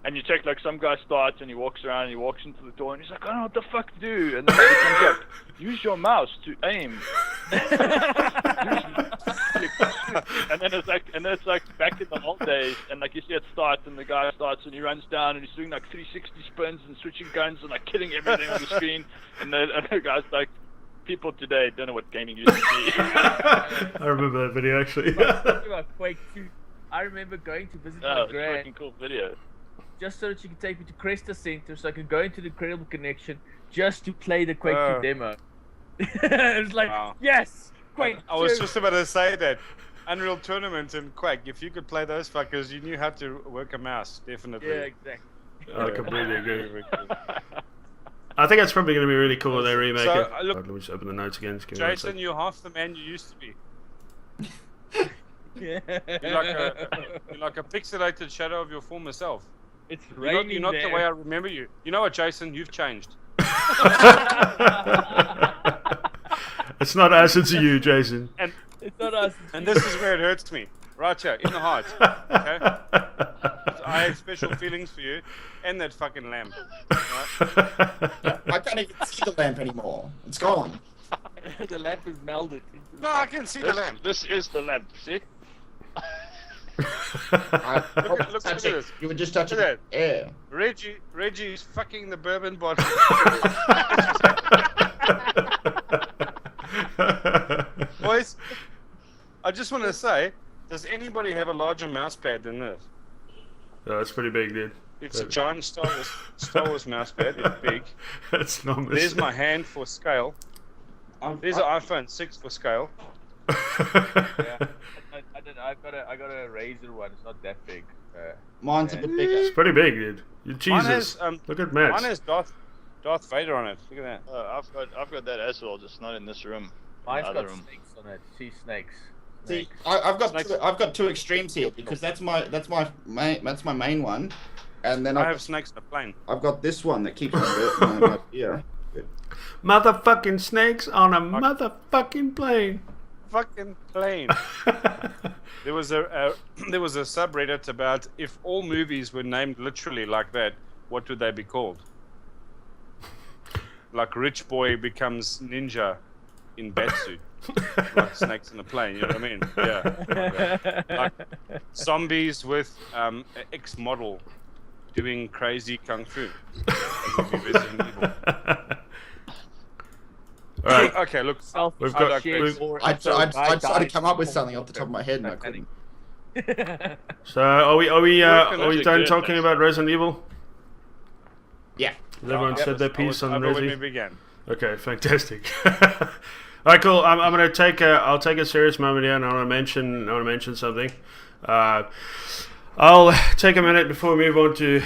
And you check, like, some guy starts and he walks around and he walks into the door and he's like, I don't know what the fuck to do. And then he comes up, use your mouse to aim. and then it's like back in the old days, and like you see it start, and the guy starts and he runs down and he's doing like 360 spins and switching guns and like killing everything on the screen. And the guy's like, people today don't know what gaming used to be. I remember that video actually. Talking about Quake 2, I remember going to visit my It's a grand. fucking cool video. Just so that she could take me to Cresta Center so I could go into the Incredible Connection just to play the Quake 2 demo. It was like, yes! Quake 2! I was just about to say that. Unreal Tournament and Quake, if you could play those fuckers, you knew how to work a mouse, definitely. Yeah, exactly. I completely agree. I think that's probably going to be really cool when they remake it. Look, Let me just open the notes again. Just give me one Jason, sec. you're half the man you used to be. Yeah. You're like a pixelated shadow of your former self. It's You're raining not there. the way I remember you. You know what, Jason? You've changed. It's not us, it's you, Jason. And It's not us. and this is where it hurts me. Right here, in the heart. Okay? I have special feelings for you and that fucking lamp. Right? I can't even see the lamp anymore. It's gone. The lamp is melded. No, I can see the lamp. This is the lamp, see? Look at this. You were just touching Look at air. Reggie's fucking the bourbon bottle. Boys, I just want to say, does anybody have a larger mouse pad than this? Oh, that's pretty big, dude. It's a giant Star Wars mouse pad. It's big. That's enormous. There's my hand for scale. There's an iPhone 6 for scale. Yeah. I don't know. I got a Razer one. It's not that big. Mine's a bit bigger. It's pretty big, dude. Jesus. Mine has, Look at Matt. Mine has Darth Vader on it. Look at that. I've got that as well, just not in this room. Mine's In the got other room. snakes on it. See, snakes. See, Snakes. I've got two extremes here because that's my main one, and then I have snakes in a plane. I've got this one that keeps my ear. Motherfucking snakes on a motherfucking plane. Fucking plane. There was a subreddit about if all movies were named literally like that, what would they be called? Like Rich Boy becomes ninja in batsuit. Like snakes in a plane, you know what I mean? Yeah. Like zombies with an ex-model doing crazy kung fu. That would be Resident Evil. All right. Okay, look. We've got- I tried to come up with something off the top of my head and I couldn't. So are we actually done good, talking thanks. about Resident Evil? Yeah. Has everyone said their piece on Over when we Resi? began. Okay, fantastic. All right, cool. I'm gonna take I'll take a serious moment here, and I want to mention something. I'll take a minute before we move on to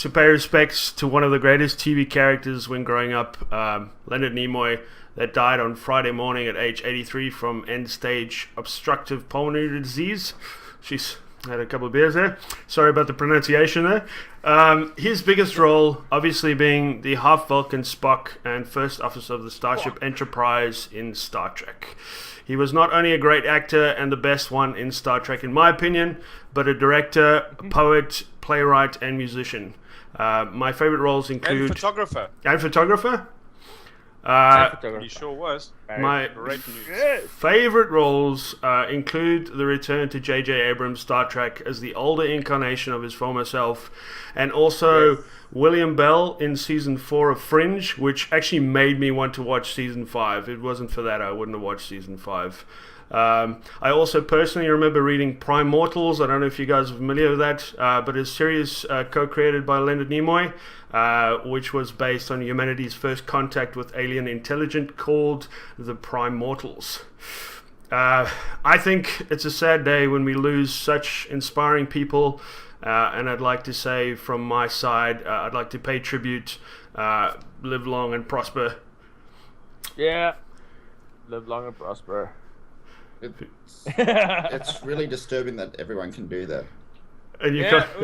pay respects to one of the greatest TV characters when growing up, Leonard Nimoy, that died on Friday morning at age 83 from end-stage obstructive pulmonary disease. She's had a couple of beers there. Sorry about the pronunciation there. His biggest role, obviously, being the half Vulcan Spock and first officer of the Starship Enterprise in Star Trek. He was not only a great actor and the best one in Star Trek, in my opinion, but a director, a poet, playwright, and musician. My favorite roles include... And photographer. And photographer? He sure was. My Great news. favorite roles include the return to J.J. Abrams' Star Trek as the older incarnation of his former self, and also William Bell in Season 4 of Fringe, which actually made me want to watch Season 5. If it wasn't for that, I wouldn't have watched Season 5. I also personally remember reading Primortals. I don't know if you guys are familiar with that, but it's a series co-created by Leonard Nimoy, which was based on humanity's first contact with alien intelligence called the Primortals. I think it's a sad day when we lose such inspiring people, and I'd like to say from my side, I'd like to pay tribute, live long and prosper. Yeah. Live long and prosper. It's really disturbing that everyone can do that. And you Yeah, got...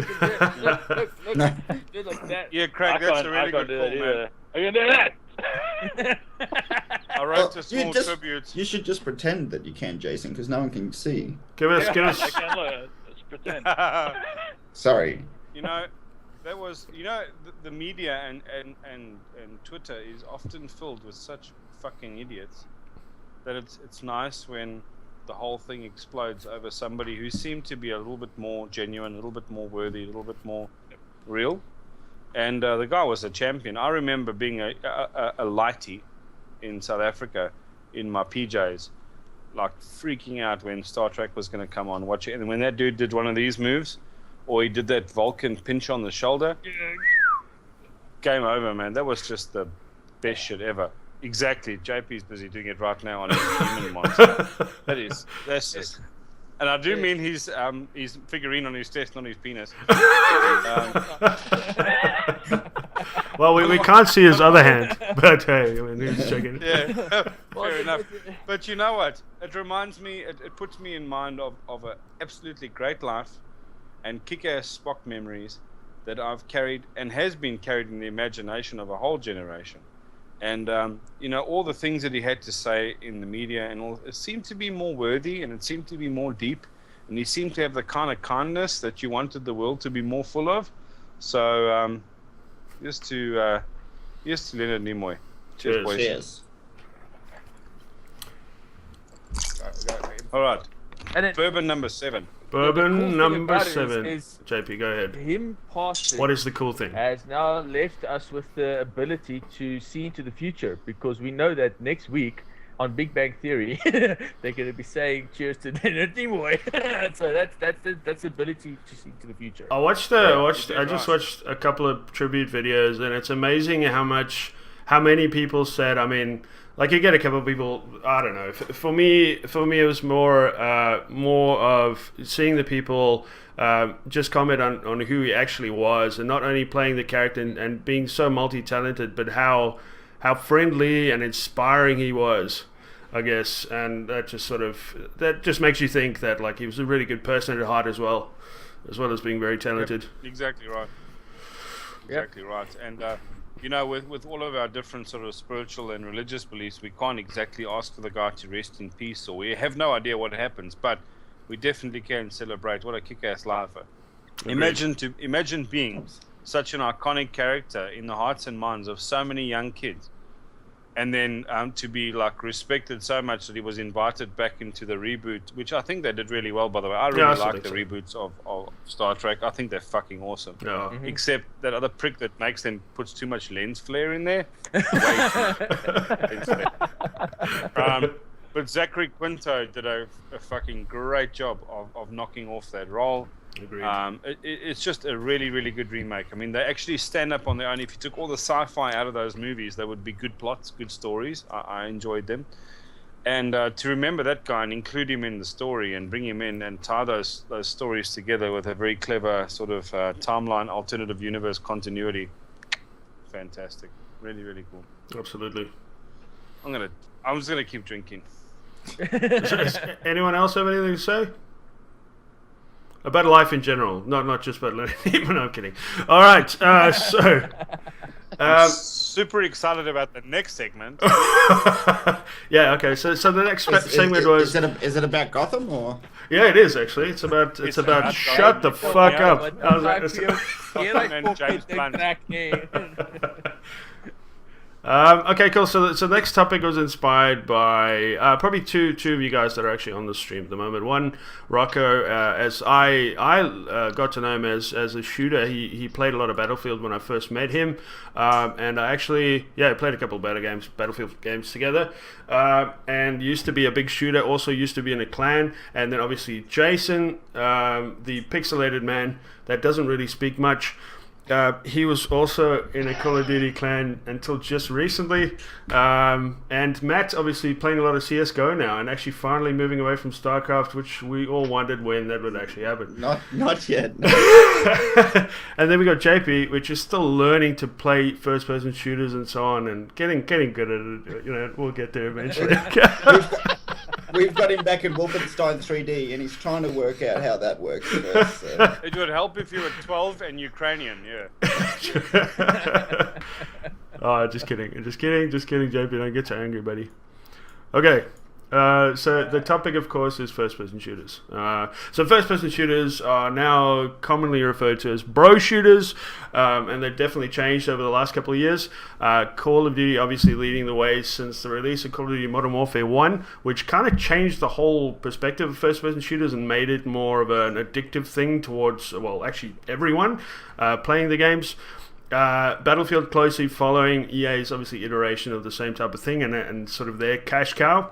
look, No. do it like that. Yeah, Craig, that's a really good call, man. I can do that. I wrote a small you tribute. You should just pretend that you can, Jason, because no one can see. give us. I can look. Let's pretend. Sorry. You know, that was, the media and Twitter is often filled with such fucking idiots that it's nice when the whole thing explodes over somebody who seemed to be a little bit more genuine, a little bit more worthy, a little bit more real. And the guy was a champion. I remember being a lighty in South Africa in my PJs, like freaking out when Star Trek was going to come on, watching. And when that dude did one of these moves, or he did that Vulcan pinch on the shoulder, game over, man. That was just the best shit ever. Exactly. JP's busy doing it right now on a human monster. That's just. And I do mean his figurine on his chest, not his penis. Well, we can't see his other hand, but hey, I mean, who's checking? Yeah, fair enough. But you know what? It reminds me, it puts me in mind of an absolutely great life and kick-ass Spock memories that I've carried and has been carried in the imagination of a whole generation. And, all the things that he had to say in the media and all, it seemed to be more worthy and it seemed to be more deep. And he seemed to have the kind of kindness that you wanted the world to be more full of. So, here's to Leonard Nimoy. Cheers. boys. Cheers. All right. And it, Bourbon number 7. Bourbon the cool thing number about it 7. is JP, go ahead. him passing What is the cool thing? has now left us with the ability to see into the future, because we know that next week on Big Bang Theory they're going to be saying cheers to Leonard Nimoy. So that's the ability to see into the future. I just watched a couple of tribute videos, and it's amazing how many people said. I mean, like, you get a couple of people. I don't know. For me, it was more of seeing the people just comment on who he actually was, and not only playing the character and being so multi-talented, but how friendly and inspiring he was, I guess. And that just makes you think that, like, he was a really good person at heart as well as being very talented. Yep, exactly right. Exactly right. And with all of our different sort of spiritual and religious beliefs, we can't exactly ask for the guy to rest in peace, or we have no idea what happens, but we definitely can celebrate what a kick-ass lifer. Imagine being such an iconic character in the hearts and minds of so many young kids, and then to be like respected so much that he was invited back into the reboot, which I think they did really well, by the way. I really like the reboots of Star Trek. I think they're fucking awesome. Yeah. Mm-hmm. Except that other prick that makes them puts too much lens flare in there. But Zachary Quinto did a fucking great job of knocking off that role. Agreed. It's just a really, really good remake. I mean, they actually stand up on their own. If you took all the sci-fi out of those movies, they would be good plots, good stories. I enjoyed them. And to remember that guy and include him in the story and bring him in and tie those stories together with a very clever sort of timeline, alternative universe continuity. Fantastic. Really, really cool. Absolutely. I'm just gonna keep drinking. Anyone else have anything to say? About life in general, not just about Leonard Nimoy. No, I'm kidding. All right, so I'm super excited about the next segment. yeah, okay. So the next segment was. Is it about Gotham or? Yeah, it is actually. It's about shut the fuck up. Okay, cool. So the next topic was inspired by probably two of you guys that are actually on the stream at the moment. One, Rocco, as I got to know him as a shooter. He played a lot of Battlefield when I first met him, and I actually played a couple of Battlefield games together, and used to be a big shooter. Also used to be in a clan, and then obviously Jason, the pixelated man that doesn't really speak much. He was also in a Call of Duty clan until just recently, and Matt obviously playing a lot of CSGO now, and actually finally moving away from StarCraft, which we all wondered when that would actually happen. Not yet. And then we got JP, which is still learning to play first-person shooters and so on, and getting good at it. You know, we'll get there eventually. We've got him back in Wolfenstein 3D, and he's trying to work out how that works. So. It would help if you were 12 and Ukrainian, yeah. Oh, just kidding, JP. Don't get so angry, buddy. Okay. So the topic, of course, is first-person shooters. So first-person shooters are now commonly referred to as bro shooters, and they've definitely changed over the last couple of years. Call of Duty obviously leading the way since the release of Call of Duty Modern Warfare 1, which kind of changed the whole perspective of first-person shooters and made it more of an addictive thing towards, well, actually everyone playing the games. Battlefield closely following EA's obviously iteration of the same type of thing and sort of their cash cow.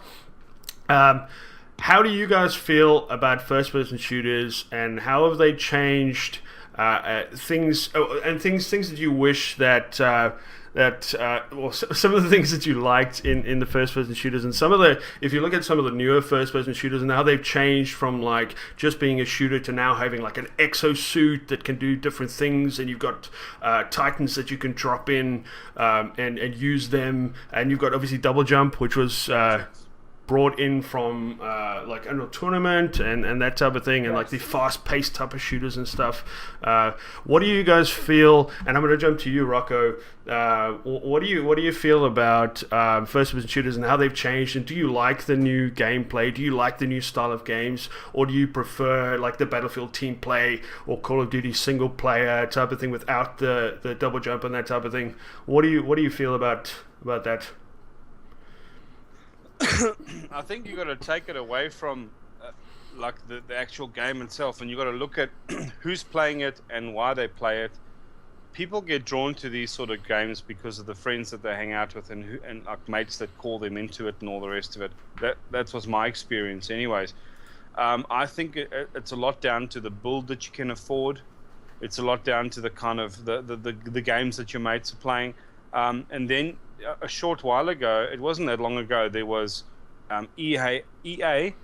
How do you guys feel about first-person shooters, and how have they changed things that you wish that some of the things that you liked in the first-person shooters, and if you look at some of the newer first-person shooters and how they've changed from like just being a shooter to now having like an exosuit that can do different things, and you've got Titans that you can drop in and use them, and you've got obviously double jump, which was brought in from like Unreal Tournament and that type of thing, and like the fast-paced type of shooters and stuff. What do you guys feel? And I'm going to jump to you, Rocco. What do you feel about first-person shooters and how they've changed? And do you like the new gameplay? Do you like the new style of games, or do you prefer like the Battlefield team play or Call of Duty single player type of thing without the double jump and that type of thing? What do you feel about that? I think you got to take it away from like the actual game itself, and you got to look at who's playing it and why they play it. People get drawn to these sort of games because of the friends that they hang out with and like mates that call them into it and all the rest of it. That was my experience, anyways. I think it's a lot down to the build that you can afford. It's a lot down to the kind of the games that your mates are playing, and then. A short while ago, it wasn't that long ago, there was EA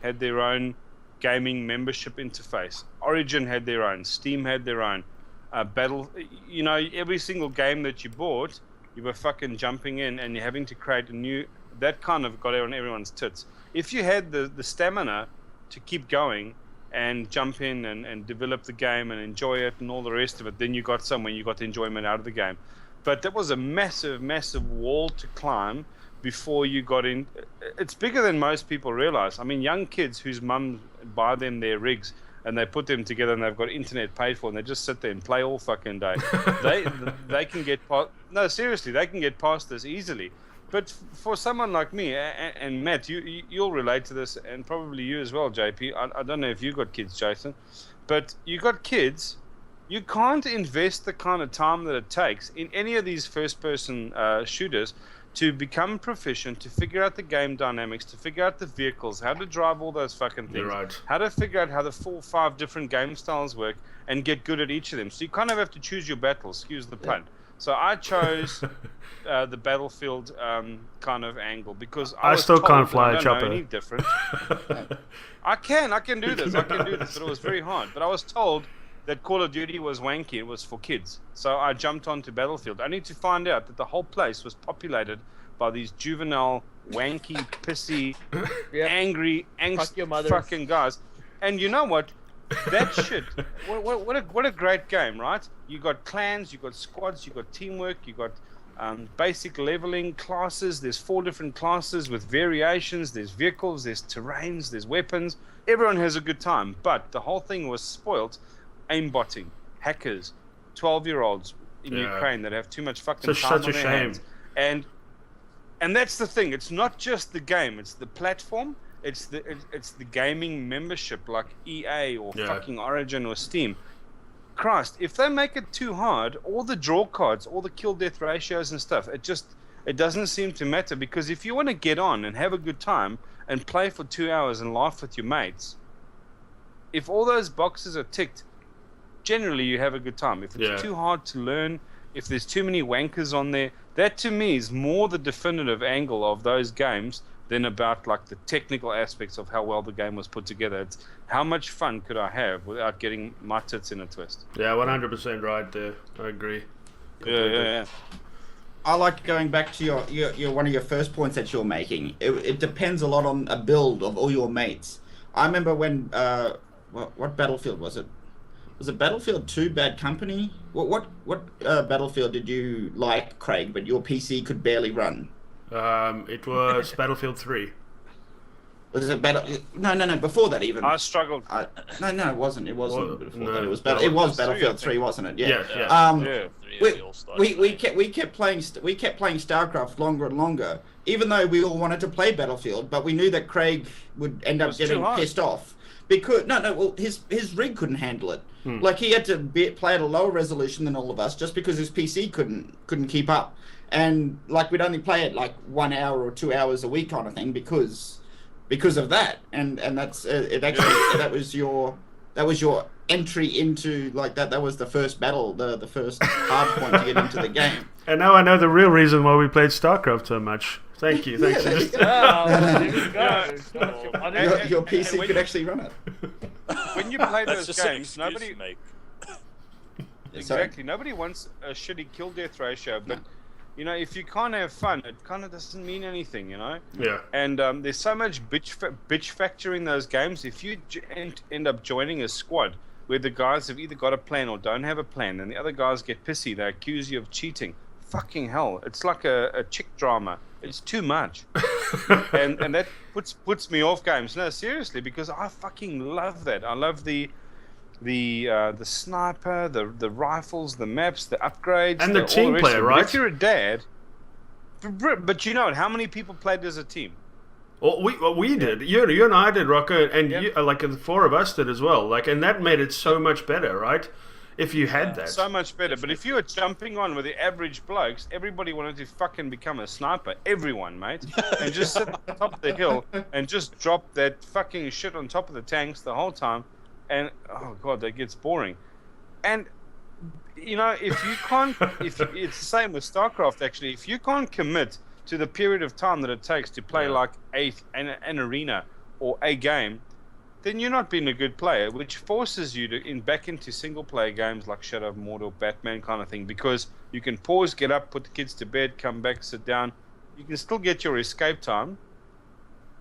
had their own gaming membership interface. Origin had their own. Steam had their own. Every single game that you bought, you were fucking jumping in and you're having to create a new. That kind of got on everyone's tits. If you had the stamina to keep going and jump in and develop the game and enjoy it and all the rest of it, then you got somewhere, you got the enjoyment out of the game. But that was a massive, massive wall to climb before you got in. It's bigger than most people realize. I mean, young kids whose mums buy them their rigs and they put them together and they've got internet paid for and they just sit there and play all fucking day. They can get past. No, seriously, they can get past this easily. But for someone like me and Matt, you'll relate to this, and probably you as well, JP. I don't know if you got kids, Jason, but you got kids. You can't invest the kind of time that it takes in any of these first-person shooters to become proficient, to figure out the game dynamics, to figure out the vehicles, how to drive all those fucking things, how to figure out how the 4 or 5 different game styles work, and get good at each of them. So you kind of have to choose your battles, excuse the pun. Yeah. So I chose the Battlefield kind of angle because I still can't fly a chopper. Any different. I can do this, but it was very hard. But I was told that Call of Duty was wanky, it was for kids. So I jumped onto Battlefield. I need to find out that the whole place was populated by these juvenile, wanky, pissy, angry, fucking guys. And you know what? That shit, what a great game, right? You got clans, you got squads, you got teamwork, you got basic leveling classes. There's 4 different classes with variations. There's vehicles, there's terrains, there's weapons. Everyone has a good time. But the whole thing was spoilt. Aimbotting, hackers, 12-year-olds in Ukraine that have too much fucking time on their hands. And And that's the thing. It's not just the game. It's the platform. It's the gaming membership like EA or fucking Origin or Steam. Christ, if they make it too hard, all the draw cards, all the kill death ratios and stuff, it doesn't seem to matter, because if you want to get on and have a good time and play for 2 hours and laugh with your mates, if all those boxes are ticked, generally you have a good time. If it's too hard to learn, if there's too many wankers on there, that to me is more the definitive angle of those games than about like the technical aspects of how well the game was put together. It's how much fun could I have without getting my tits in a twist. Yeah, 100% right there. I agree. Yeah. I like going back to your one of your first points that you're making. It depends a lot on a build of all your mates. I remember when what Battlefield was it? Was it Battlefield 2 Bad Company? What Battlefield did you like, Craig, but your PC could barely run? It was Battlefield 3. Was it No, before that even. I struggled. No, it wasn't. It wasn't before no, that. It was that it was was Battlefield 3, wasn't it? Yeah. We kept playing StarCraft longer and longer, even though we all wanted to play Battlefield, but we knew that Craig would end up getting pissed off because well, his rig couldn't handle it. Like he had to play at a lower resolution than all of us just because his PC couldn't keep up, and like we'd only play it like 1 hour or 2 hours a week kind of thing because of that, and that's it. Actually, that was your entry into like that was the first battle, the first hard point to get into the game. And now I know the real reason why we played StarCraft so much. Thank you. Thanks. There you go. Your PC could actually run it. When you play That's those just an games, excuse, nobody mate. exactly nobody wants a shitty kill death ratio, but you know, if you can't have fun, it kind of doesn't mean anything, you know. Yeah. And there's so much bitch factor in those games. If you end up joining a squad where the guys have either got a plan or don't have a plan, and the other guys get pissy, they accuse you of cheating. Fucking hell! It's like a chick drama. It's too much, and that puts me off games. No, seriously, because I fucking love that. I love the sniper, the rifles, the maps, the upgrades, and the team player, right? If you're a dad, but you know how many people played as a team? Well, we did. You and I did, Rocco, and you, like the four of us did as well. Like, and that made it so much better, right? If you had that, so much better. But if you were jumping on with the average blokes, everybody wanted to fucking become a sniper. Everyone, mate, and just sit on top of the hill and just drop that fucking shit on top of the tanks the whole time. And oh god, that gets boring. And you know, if you can't, it's the same with StarCraft. Actually, if you can't commit to the period of time that it takes to play like an arena or a game, then you're not being a good player, which forces you to back into single player games like Shadow of Mordor, Batman kind of thing, because you can pause, get up, put the kids to bed, come back, sit down. You can still get your escape time,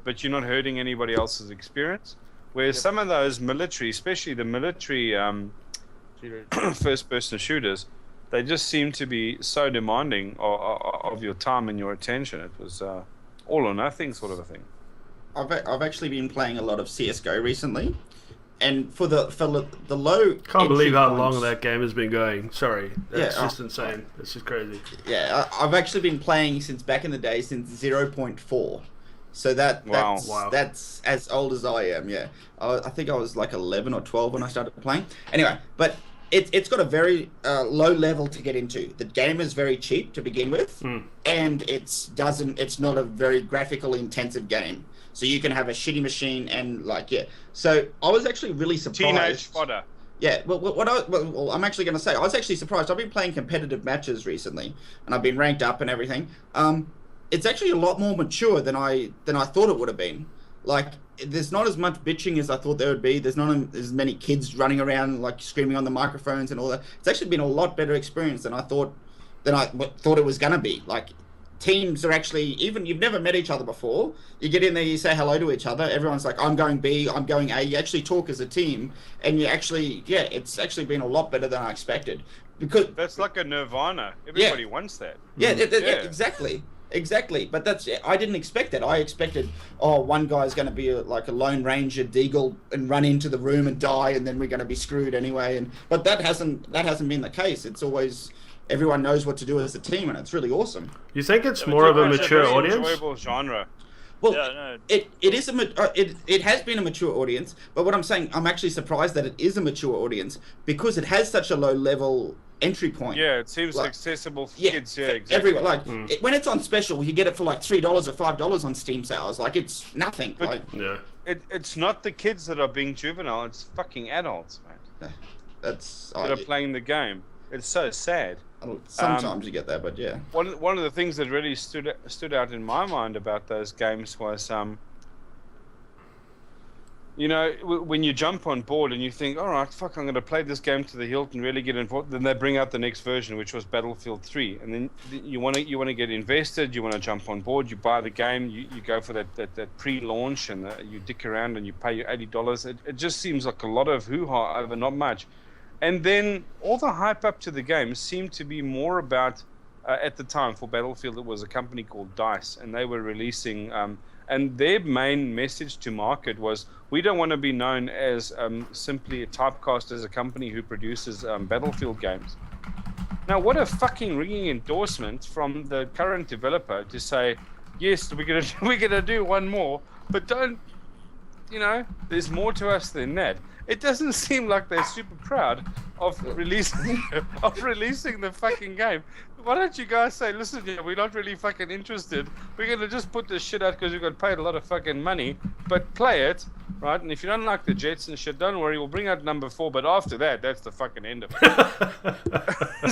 but you're not hurting anybody else's experience. Whereas some of those military, especially the military first-person shooters, they just seem to be so demanding of your time and your attention. It was all or nothing sort of a thing. I've actually been playing a lot of CS:GO recently, and for the low. Can't believe how long that game has been going. Sorry, that's just insane. It's just crazy. Yeah, I've actually been playing since back in the day, since 0.4. So that's as old as I am. Yeah, I think I was like 11 or 12 when I started playing. Anyway, but it's got a very low level to get into. The game is very cheap to begin with, and it's not a very graphical intensive game. So you can have a shitty machine and So I was actually really surprised. Teenage fodder. Yeah, well, I'm actually going to say I was actually surprised. I've been playing competitive matches recently, and I've been ranked up and everything. It's actually a lot more mature than I thought it would have been. Like, there's not as much bitching as I thought there would be. There's not as many kids running around like screaming on the microphones and all that. It's actually been a lot better experience than I thought it was going to be. Like, teams are actually, even you've never met each other before. You get in there, you say hello to each other. Everyone's like, I'm going B, I'm going A. You actually talk as a team, and you actually, it's actually been a lot better than I expected. Because that's like a nirvana. Everybody wants that. Yeah, exactly. But I didn't expect that. I expected, one guy's going to be like a Lone Ranger Deagle and run into the room and die, and then we're going to be screwed anyway. But that hasn't been the case. It's always everyone knows what to do as a team, and it's really awesome. You think it's more of a mature audience? Enjoyable genre. Well, Yeah, no. it is it has been a mature audience, but what I'm saying, I'm actually surprised that it is a mature audience because it has such a low level entry point. Yeah, it seems Like, accessible for Yeah, kids. Yeah, for exactly. everyone. Like when it's on special, you get it for like $3 or $5 on Steam sales. Like it's nothing. But- Like Yeah. It's not the kids that are being juvenile. It's fucking adults, man, that's that are playing the game. It's so sad. sometimes you get that, but yeah. One of the things that really stood out in my mind about those games was, when you jump on board and you think, all right, fuck, I'm going to play this game to the hilt and really get involved. Then they bring out the next version, which was Battlefield 3, and then you want to get invested. You want to jump on board. You buy the game. You go for that pre-launch, and you dick around and you pay your $80. It just seems like a lot of hoo-ha over not much. And then all the hype up to the game seemed to be more about, at the time for Battlefield, it was a company called DICE, and they were releasing, and their main message to market was, we don't want to be known as simply typecast as a company who produces Battlefield games. Now, what a fucking ringing endorsement from the current developer to say, yes, we're gonna do one more, but don't, there's more to us than that. It doesn't seem like they're super proud of releasing the fucking game. Why don't you guys say, listen, we're not really fucking interested. We're going to just put this shit out because we got paid a lot of fucking money, but play it, right? And if you don't like the jets and shit, don't worry, we'll bring out number 4, but after that, that's the fucking end of it.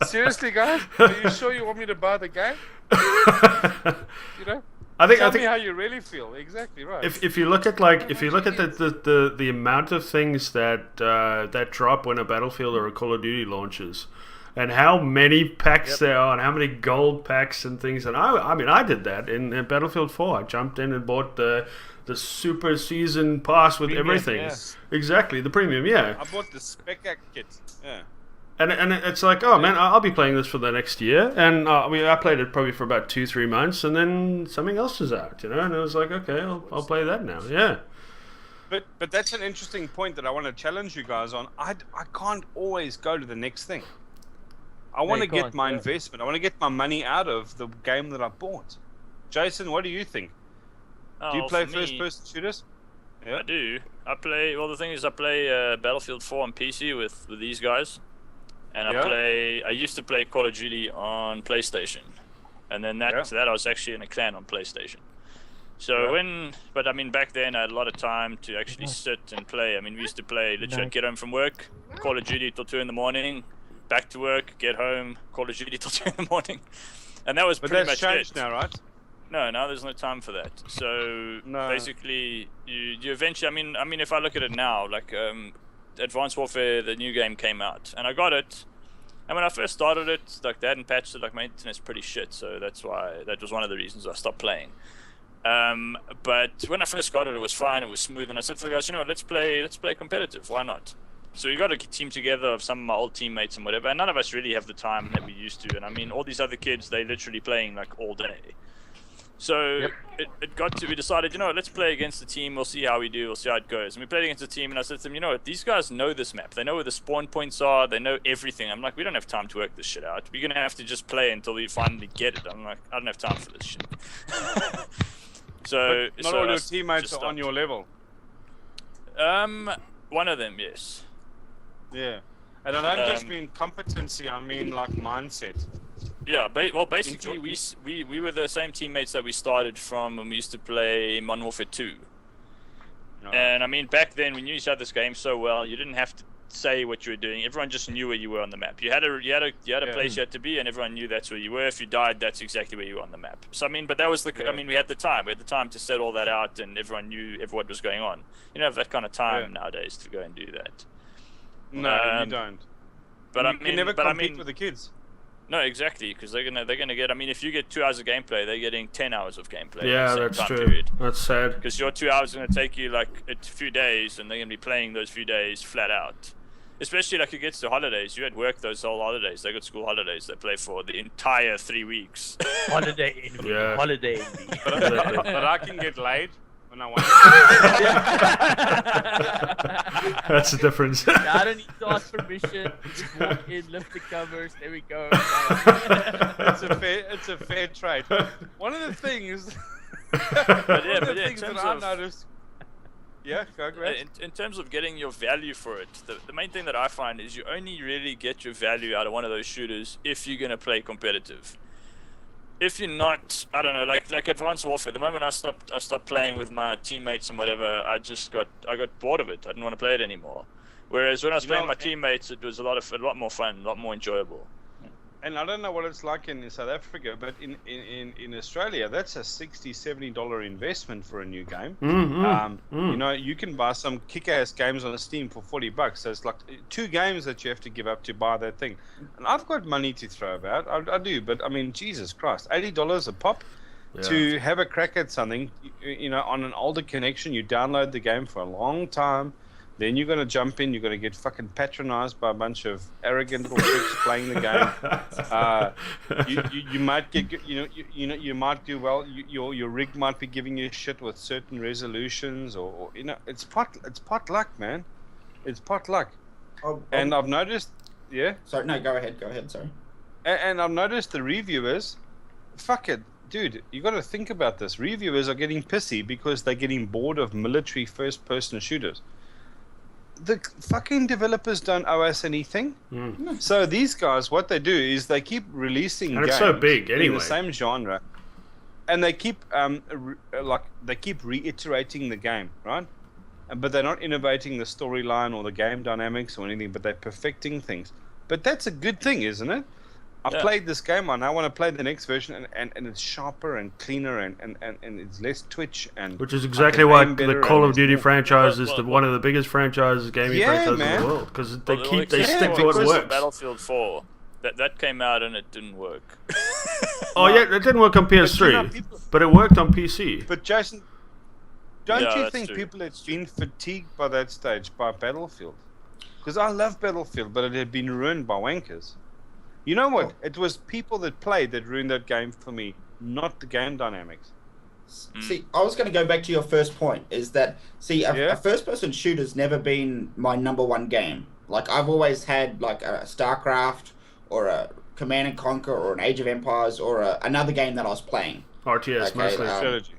Seriously, guys? Are you sure you want me to buy the game? Tell me how you really feel. Exactly right. If you look at the amount of things that drop when a Battlefield or a Call of Duty launches, and how many packs there are, and how many gold packs and things, and I did that in Battlefield 4. I jumped in and bought the super season pass with Premium, everything. yeah. Exactly, the premium, yeah. I bought the Spec Act kit. Yeah. And it's like, oh man, I'll be playing this for the next year. And I played it probably for about 2-3 months, and then something else is out, and it was like, okay, I'll play that now. Yeah. But that's an interesting point that I want to challenge you guys on. I can't always go to the next thing. I want to get my investment. I want to get my money out of the game that I bought. Jason, what do you think? Do you play first-person shooters? Yeah. I do. I play. Well, the thing is, I play Battlefield 4 on PC with these guys. And I used to play Call of Duty on PlayStation, and then that I was actually in a clan on PlayStation. So back then I had a lot of time to actually sit and play. I mean, we used to play literally. I'd get home from work, Call of Duty till 2 in the morning, back to work, get home, Call of Duty till 2 in the morning, and that was pretty much it. But that's changed now, right? No, now there's no time for that. So basically, you eventually. I mean, if I look at it now, like. Advanced Warfare, the new game came out, and I got it. And when I first started it, like they hadn't patched it. Like my internet's pretty shit, so that was one of the reasons I stopped playing. But when I first got it, it was fine, it was smooth, and I said to the guys, let's play competitive. Why not? So we got a team together of some of my old teammates and whatever, and none of us really have the time that we used to. And I mean, all these other kids, they literally playing like all day. So we decided, let's play against the team. We'll see how we do. We'll see how it goes. And we played against the team, and I said to them, these guys know this map. They know where the spawn points are. They know everything. I'm like, we don't have time to work this shit out. We're going to have to just play until we finally get it. I'm like, I don't have time for this shit. But not all your teammates are on your level. One of them, yes. Yeah. And I don't just mean competency, I mean like mindset. Yeah, basically we were the same teammates that we started from when we used to play Modern Warfare 2. Oh. And I mean, back then we knew each other's game so well, you didn't have to say what you were doing. Everyone just knew where you were on the map. You had a place you had to be, and everyone knew that's where you were. If you died, that's exactly where you were on the map. So I mean, but that was I mean, we had the time. We had the time to set all that out, and everyone knew what was going on. You don't have that kind of time nowadays to go and do that. No, you don't. But you can never compete with the kids. No, exactly, because they're gonna get. I mean, if you get 2 hours of gameplay, they're getting 10 hours of gameplay. Yeah, that's true. Period. That's sad. Because your 2 hours is gonna take you like a few days, and they're gonna be playing those few days flat out. Especially like it gets to holidays. You had work those whole holidays. They got school holidays. They play for the entire 3 weeks. Holiday envy. Yeah. Holiday envy. But I can get laid. when I want. That's the difference. I don't need to ask permission. Just walk in, lift the covers. There we go. It's a fair trade. One of the things, But yeah, one of the in things that terms I of noticed. Yeah, go ahead. in terms of getting your value for it, the main thing that I find is you only really get your value out of one of those shooters if you're gonna play competitive. If you're not, I don't know, like Advanced Warfare. The moment I stopped playing with my teammates and whatever, I got bored of it. I didn't want to play it anymore. Whereas when I was playing with my teammates, it was a lot more fun, a lot more enjoyable. And I don't know what it's like in South Africa, but in Australia, that's a $60-$70 investment for a new game. You know, you can buy some kick-ass games on Steam for $40. So it's like 2 games that you have to give up to buy that thing. And I've got money to throw about. I do, but I mean, Jesus Christ, $80 a pop to have a crack at something. You know, on an older connection, you download the game for a long time. Then you're going to jump in, you're going to get fucking patronized by a bunch of arrogant little pricks playing the game. You might get, you might do well. Your rig might be giving you shit with certain resolutions, or you know, it's pot luck, man. It's pot luck. And I've noticed, yeah. Sorry, no, go ahead. Sorry. And I've noticed the reviewers, fuck it. Dude, you got to think about this. Reviewers are getting pissy because they're getting bored of military first-person shooters. The fucking developers don't owe us anything. So these guys, what they do is they keep releasing and games it's so big anyway. in the same genre, and they keep reiterating the game, right? But they're not innovating the storyline or the game dynamics or anything. But they're perfecting things. But that's a good thing, isn't it? I played this game, and I want to play the next version, and it's sharper and cleaner, and it's less twitch, and which is exactly why the Call of Duty franchise is one of the biggest franchises, gaming franchises in the world, because they stick to what works. Battlefield 4, that came out and it didn't work. It didn't work on PS3, but it worked on PC. But Jason, don't you think people had been fatigued by that stage by Battlefield? Because I love Battlefield, but it had been ruined by wankers. You know what? It was people that played that ruined that game for me, not the game dynamics. See, I was going to go back to your first point, is that, a first-person shooter's never been my number one game. Like, I've always had, like, a StarCraft, or a Command & Conquer, or an Age of Empires, or another game that I was playing. RTS, mostly. Strategy.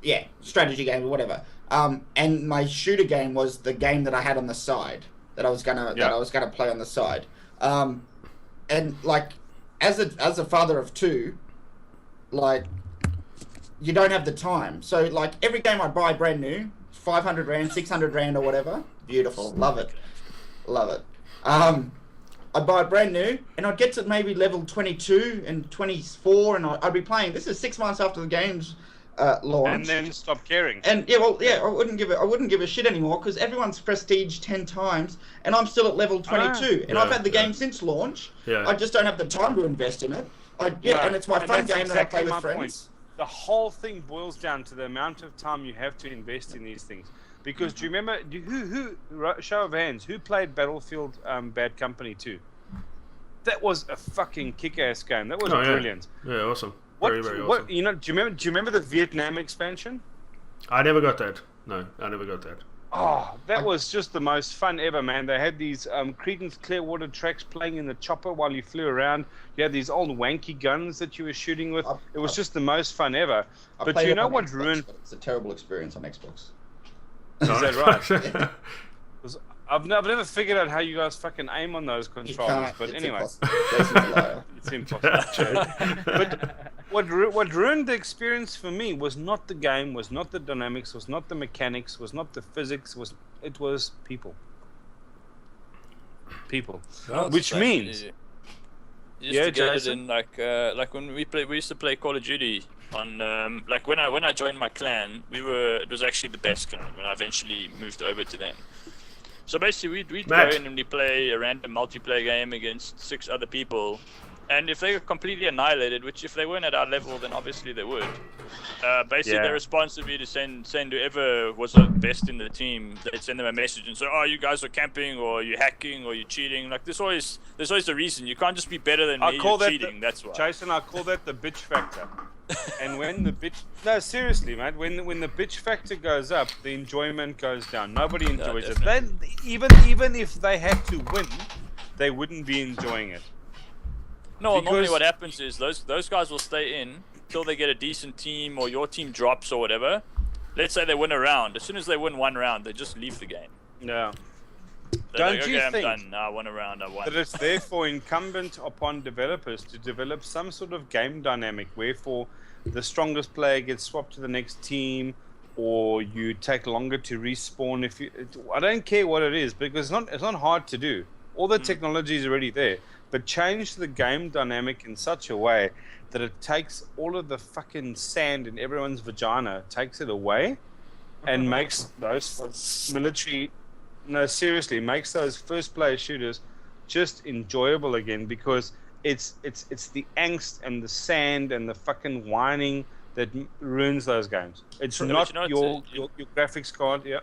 Yeah, strategy game or whatever. And my shooter game was the game that I had on the side, that I was gonna play on the side. And like, as a father of 2, like, you don't have the time. So like, every game I buy brand new, 500 rand, 600 rand or whatever, beautiful, love it. I buy it brand new, and I'd get to maybe level 22 and 24, and I'd be playing. This is 6 months after the game's launch. And then stop caring. And I wouldn't give a shit anymore, because everyone's prestige 10 times, and I'm still at level 22. And I've had the game since launch. Yeah. I just don't have the time to invest in it. And it's my fun game that I play with friends. Point. The whole thing boils down to the amount of time you have to invest in these things. Because do you remember? Who show of hands? Who played Battlefield Bad Company 2? That was a fucking kick-ass game. That was brilliant. Yeah, awesome. Very awesome. Do you remember the Vietnam expansion? I never got that. No, I never got that. Oh, that was just the most fun ever, man. They had these Creedence Clearwater tracks playing in the chopper while you flew around. You had these old wanky guns that you were shooting with. It was just the most fun ever. But you know what ruined? It's a terrible experience on Xbox. Is that right? I've never figured out how you guys fucking aim on those controllers, but anyway. It's impossible. But what ruined the experience for me was not the game, was not the dynamics, was not the mechanics, was not the physics, it was people. Which means you just get it in like when we used to play Call of Duty on like when I joined my clan, it was actually the best clan when I eventually moved over to them. So basically, we'd go in and we play a random multiplayer game against 6 other people, And if they were completely annihilated, which if they weren't at our level, then obviously they would. Basically, Yeah. their response would be to send whoever was the best in the team. They'd send them a message and say, "Oh, you guys are camping, or you're hacking, or you're cheating." Like there's always a reason. You can't just be better than me. I call You're that cheating. That's why. Jason, I call that the bitch factor. And when the bitch, no, seriously, mate, when the bitch factor goes up, the enjoyment goes down. Nobody enjoys it. Then even if they had to win, they wouldn't be enjoying it. No, normally Because- what happens is those guys will stay in till they get a decent team or your team drops or whatever. Let's say they win a round. As soon as they win one round, they just leave the game. Yeah. They're Don't like, you okay, I'm think done. I won a round. I won. that it's therefore incumbent upon developers to develop some sort of game dynamic wherefore the strongest player gets swapped to the next team, or you take longer to respawn? I don't care what it is, because it's not hard to do. All the technology is already there, but change the game dynamic in such a way that it takes all of the fucking sand in everyone's vagina, takes it away, and makes those military. No, seriously, makes those first player shooters just enjoyable again, because it's the angst and the sand and the fucking whining that ruins those games. It's Yeah, not but you know, your graphics card. Yeah.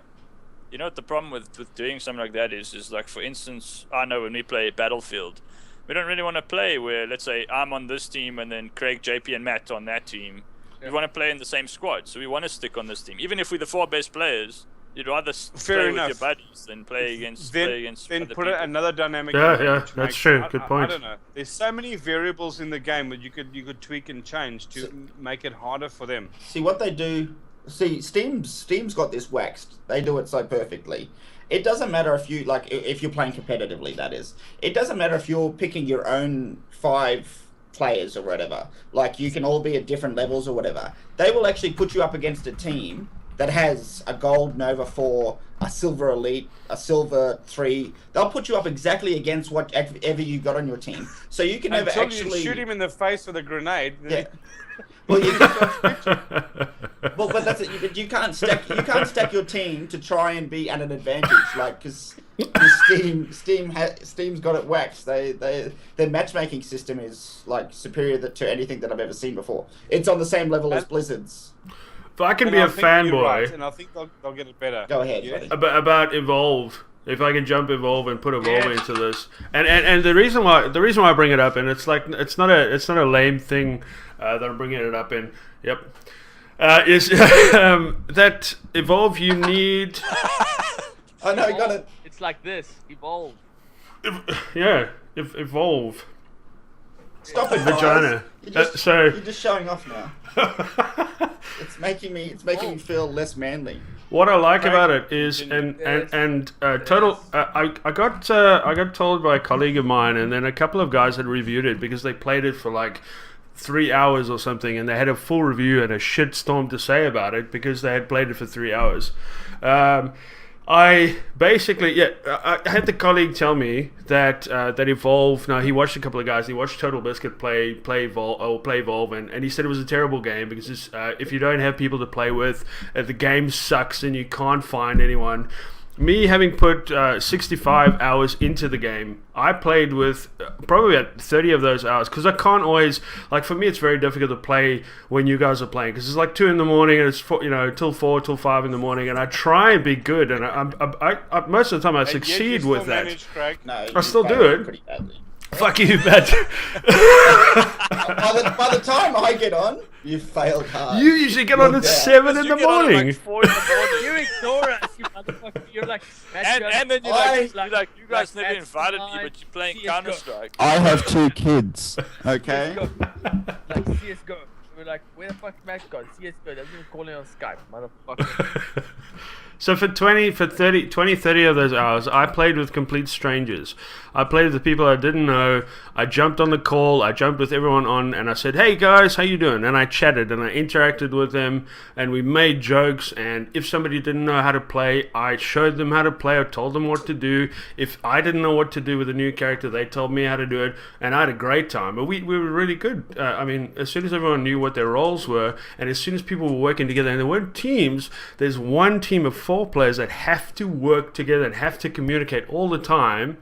You know what the problem with doing something like that is like, for instance, I know when we play Battlefield, we don't really want to play where, let's say, I'm on this team and then Craig, JP, and Matt on that team. Yeah. We want to play in the same squad, so we want to stick on this team. Even if we're the 4 best players, you'd rather Fair play enough. with your buddies than play against Then other put people. another dynamic. Yeah, in it, yeah, which that's makes- true. I- Good I point. don't know. There's so many variables in the game that you could tweak and change to make it harder for them. See what they do. See, Steam's got this waxed. They do it so perfectly. It doesn't matter if you're playing competitively. That is, it doesn't matter if you're picking your own 5 players or whatever. Like, you can all be at different levels or whatever. They will actually put you up against a team that has a gold Nova 4, a silver Elite, a silver 3. They'll put you up exactly against whatever you got on your team. So you can never Until actually you shoot him in the face with a grenade. Yeah. Well, but that's it. You can't stack your team to try and be at an advantage, like, because Steam's got it waxed. Their matchmaking system is like superior to anything that I've ever seen before. It's on the same level as Blizzard's. If I can And be I a think you're fanboy right, and I think they'll get it better. Go ahead, Yeah? buddy. about Evolve, if I can jump Evolve and put Evolve into this, and the reason why I bring it up, and it's not a lame thing that I'm bringing it up in. Yep. Is that Evolve, you need I know, got it. It's like this. Evolve. Evolve Stop it, vagina. guys. So You're just showing off now. It's making me feel less manly. what I like Right. about it is total. I got told by a colleague of mine, and then a couple of guys had reviewed it because they played it for like 3 hours or something, and they had a full review and a shitstorm to say about it because they had played it for 3 hours. I basically, I had the colleague tell me that Evolve. Now, he watched a couple of guys. He watched Total Biscuit play Evolve, and he said it was a terrible game because if you don't have people to play with, the game sucks and you can't find anyone. Me having put 65 hours into the game, I played with probably about 30 of those hours because I can't always, like, for me it's very difficult to play when you guys are playing because it's like 2 in the morning and it's till 4 till 5 in the morning, and I try and be good, and I most of the time I And yet succeed you with still that. manage, Craig. No, I still do failed it. pretty badly. Fuck you, Matt. By the time I get on, you failed hard. You usually get on at Yeah. 7 in You the get on at, morning. like 4 in the morning. You ignore us, you motherfucker. You're like, And then you're like, you guys never invited me, but you're playing CS:GO. Counter Strike. I have 2 kids. Okay. Like CS:GO. We're like, where the fuck Matt gone? CS:GO doesn't even call me on Skype, motherfucker. So for 30 of those hours, I played with complete strangers. I played with the people I didn't know. I jumped on the call. I jumped with everyone on, and I said, "Hey guys, how you doing?" And I chatted and I interacted with them, and we made jokes. And if somebody didn't know how to play, I showed them how to play. I told them what to do. If I didn't know what to do with a new character, they told me how to do it, and I had a great time. But we were really good. I mean, as soon as everyone knew what their roles were, and as soon as people were working together, and there weren't teams. There's one team of 4 players that have to work together and have to communicate all the time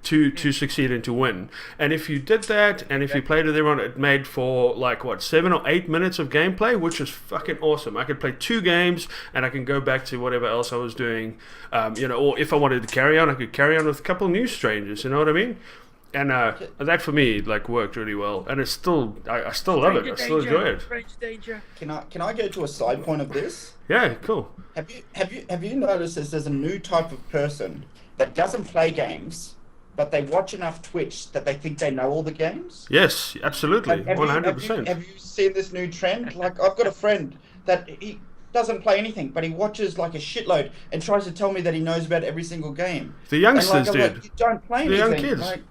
to succeed and to win. And if you did that, and if you played with everyone, it made for like 7 or 8 minutes of gameplay, which is fucking awesome. I could play 2 games, and I can go back to whatever else I was doing, or if I wanted to carry on, I could carry on with a couple new strangers. You know what I mean? And that for me worked really well, and it's still I still love it. I still enjoy it. Can I go to a side point of this? Yeah, cool. Have you noticed there's a new type of person that doesn't play games, but they watch enough Twitch that they think they know all the games? Yes, absolutely, 100%. Have you seen this new trend? Like, I've got a friend that he doesn't play anything, but he watches like a shitload and tries to tell me that he knows about every single game. The youngsters, dude. Like, you don't play anything. The young kids. Like,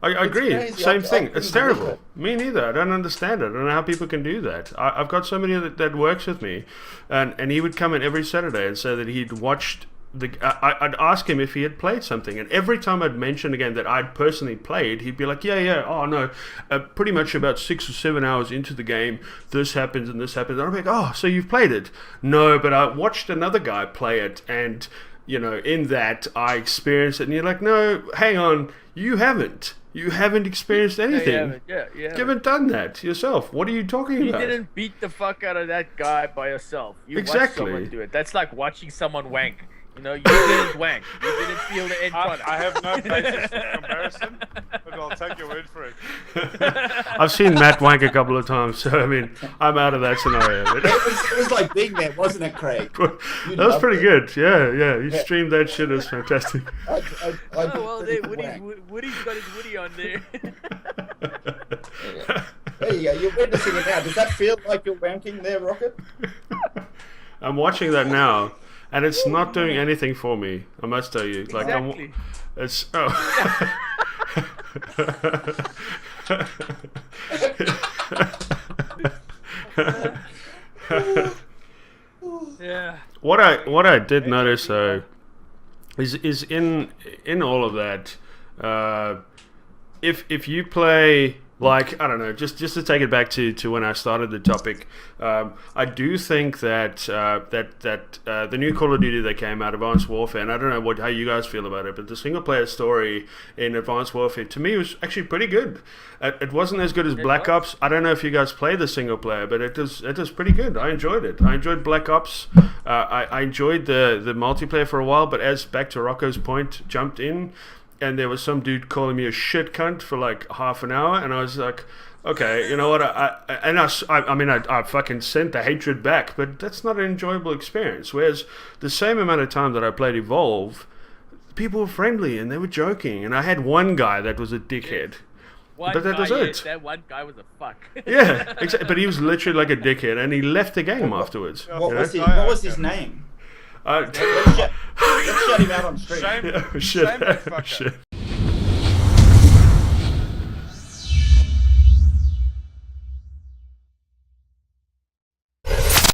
I agree. crazy. Same thing. couldn't It's believe terrible. it. Me neither. I don't understand it. I don't know how people can do that. I've got somebody that works with me, and he would come in every Saturday and say that he'd watched I'd ask him if he had played something, and every time I'd mention a game that I'd personally played, he'd be like, yeah, oh no, pretty much about 6 or 7 hours into the game, this happens and this happens. And I'm like, oh, so you've played it? No, but I watched another guy play it, and in that I experienced it. And you're like, no, hang on, you haven't experienced anything. You haven't done that yourself. What are you talking about? You didn't beat the fuck out of that guy by yourself. You Exactly. watched someone do it. That's like watching someone wank. You didn't wank. You didn't feel the end product. I have no basis for comparison, but I'll take your word for it. I've seen Matt wank a couple of times, so I mean, I'm out of that scenario. It was like Big Man, wasn't it, Craig? That was pretty good. Yeah. You streamed that shit. It's fantastic. Woody's got his Woody on there. There you go. You're witnessing it now. Does that feel like you're wanking there, Rocket? I'm watching that now, and it's not doing anything for me. I must tell you. Like, Exactly. it's Yeah. What I did notice though is in all of that, if you play, like, I don't know, just to take it back to when I started the topic, I do think that the new Call of Duty that came out, Advanced Warfare, and I don't know how you guys feel about it, but the single player story in Advanced Warfare to me was actually pretty good. It wasn't as good as Black Ops. I don't know if you guys played the single player, but it was pretty good. I enjoyed it. I enjoyed Black Ops. I enjoyed the multiplayer for a while, but as back to Rocco's point, jumped in, and there was some dude calling me a shit cunt for like half an hour, and I was like, okay, you know what? I fucking sent the hatred back, but that's not an enjoyable experience. Whereas the same amount of time that I played Evolve, people were friendly and they were joking, and I had one guy that was a dickhead. But that was it. That one guy was a fuck. Yeah, exactly. But he was literally like a dickhead, and he left the game afterwards. What was his name? Let's shut him out on stream. Shame Shit. that fucker. Shit.